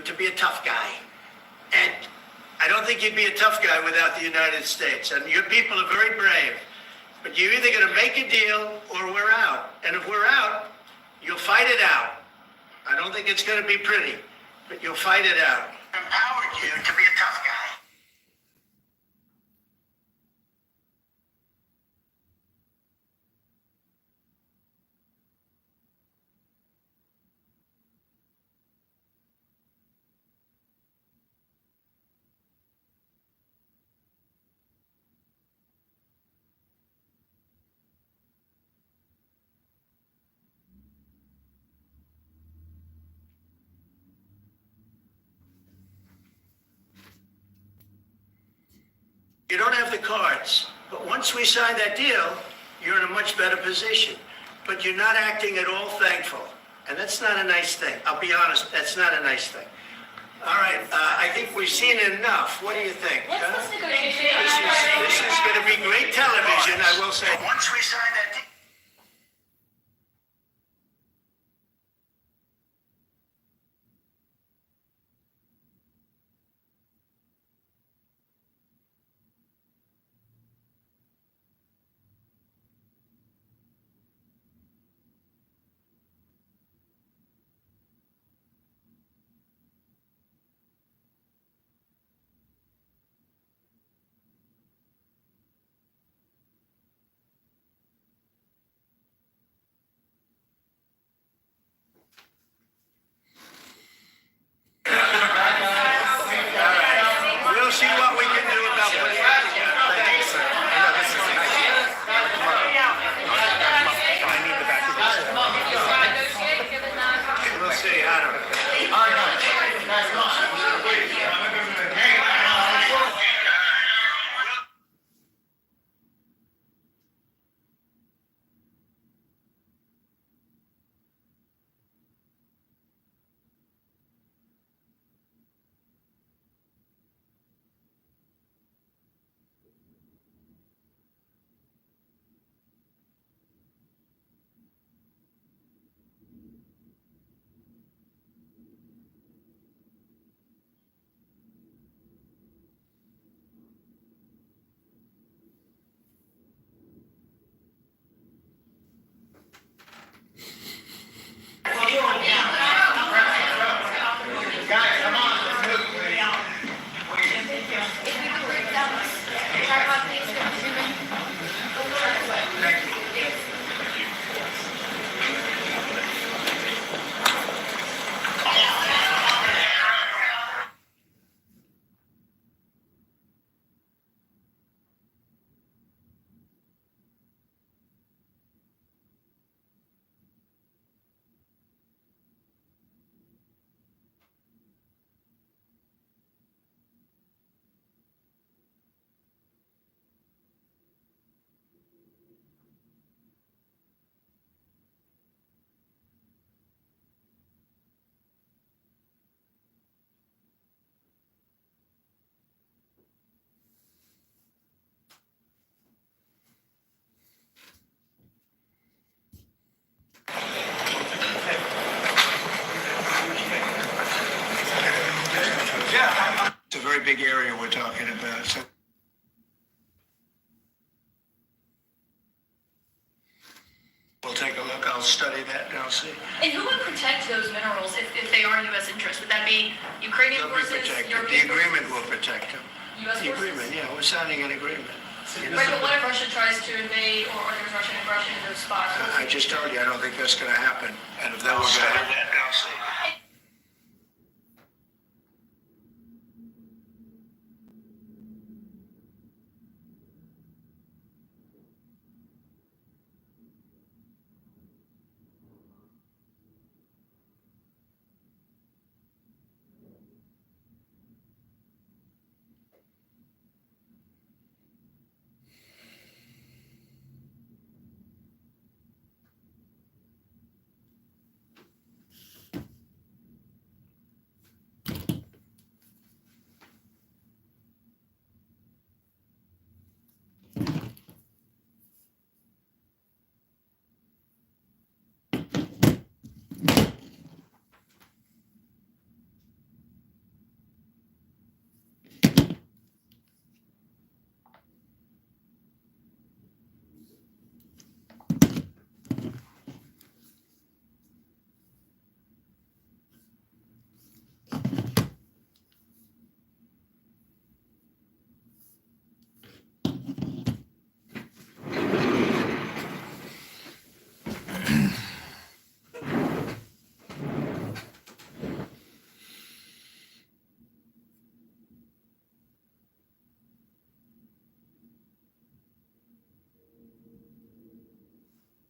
to be a tough guy. And I don't think you'd be a tough guy without the United States. And your people are very brave. But you're either going to make a deal or we're out. And if we're out, you'll fight it out. I don't think it's going to be pretty, but you'll fight it out. Empowered you to be a tough guy. You don't have the cards, but once we sign that deal, you're in a much better position. But you're not acting at all thankful, and that's not a nice thing. I'll be honest, that's not a nice thing. All right, I think we've seen enough. What do you think? Let's negotiate. This is going to be great television, I will say. Once we sign that deal. We'll see what we can do about putting it together. Thank you, sir. I know this is a nice deal. I need the back of this. We'll see. I don't know. It's a very big area we're talking about. So we'll take a look. I'll study that and I'll see. And who would protect those minerals if they are U.S. interests? Would that be Ukrainian They'll be forces? protected. European The agreement will protect them. U.S. The forces? agreement, yeah, we're signing an agreement. Right, but what if Russia tries to invade or there's Russian aggression in those spots? I just told you, I don't think that's going to happen. And if that was going to happen, I'll see.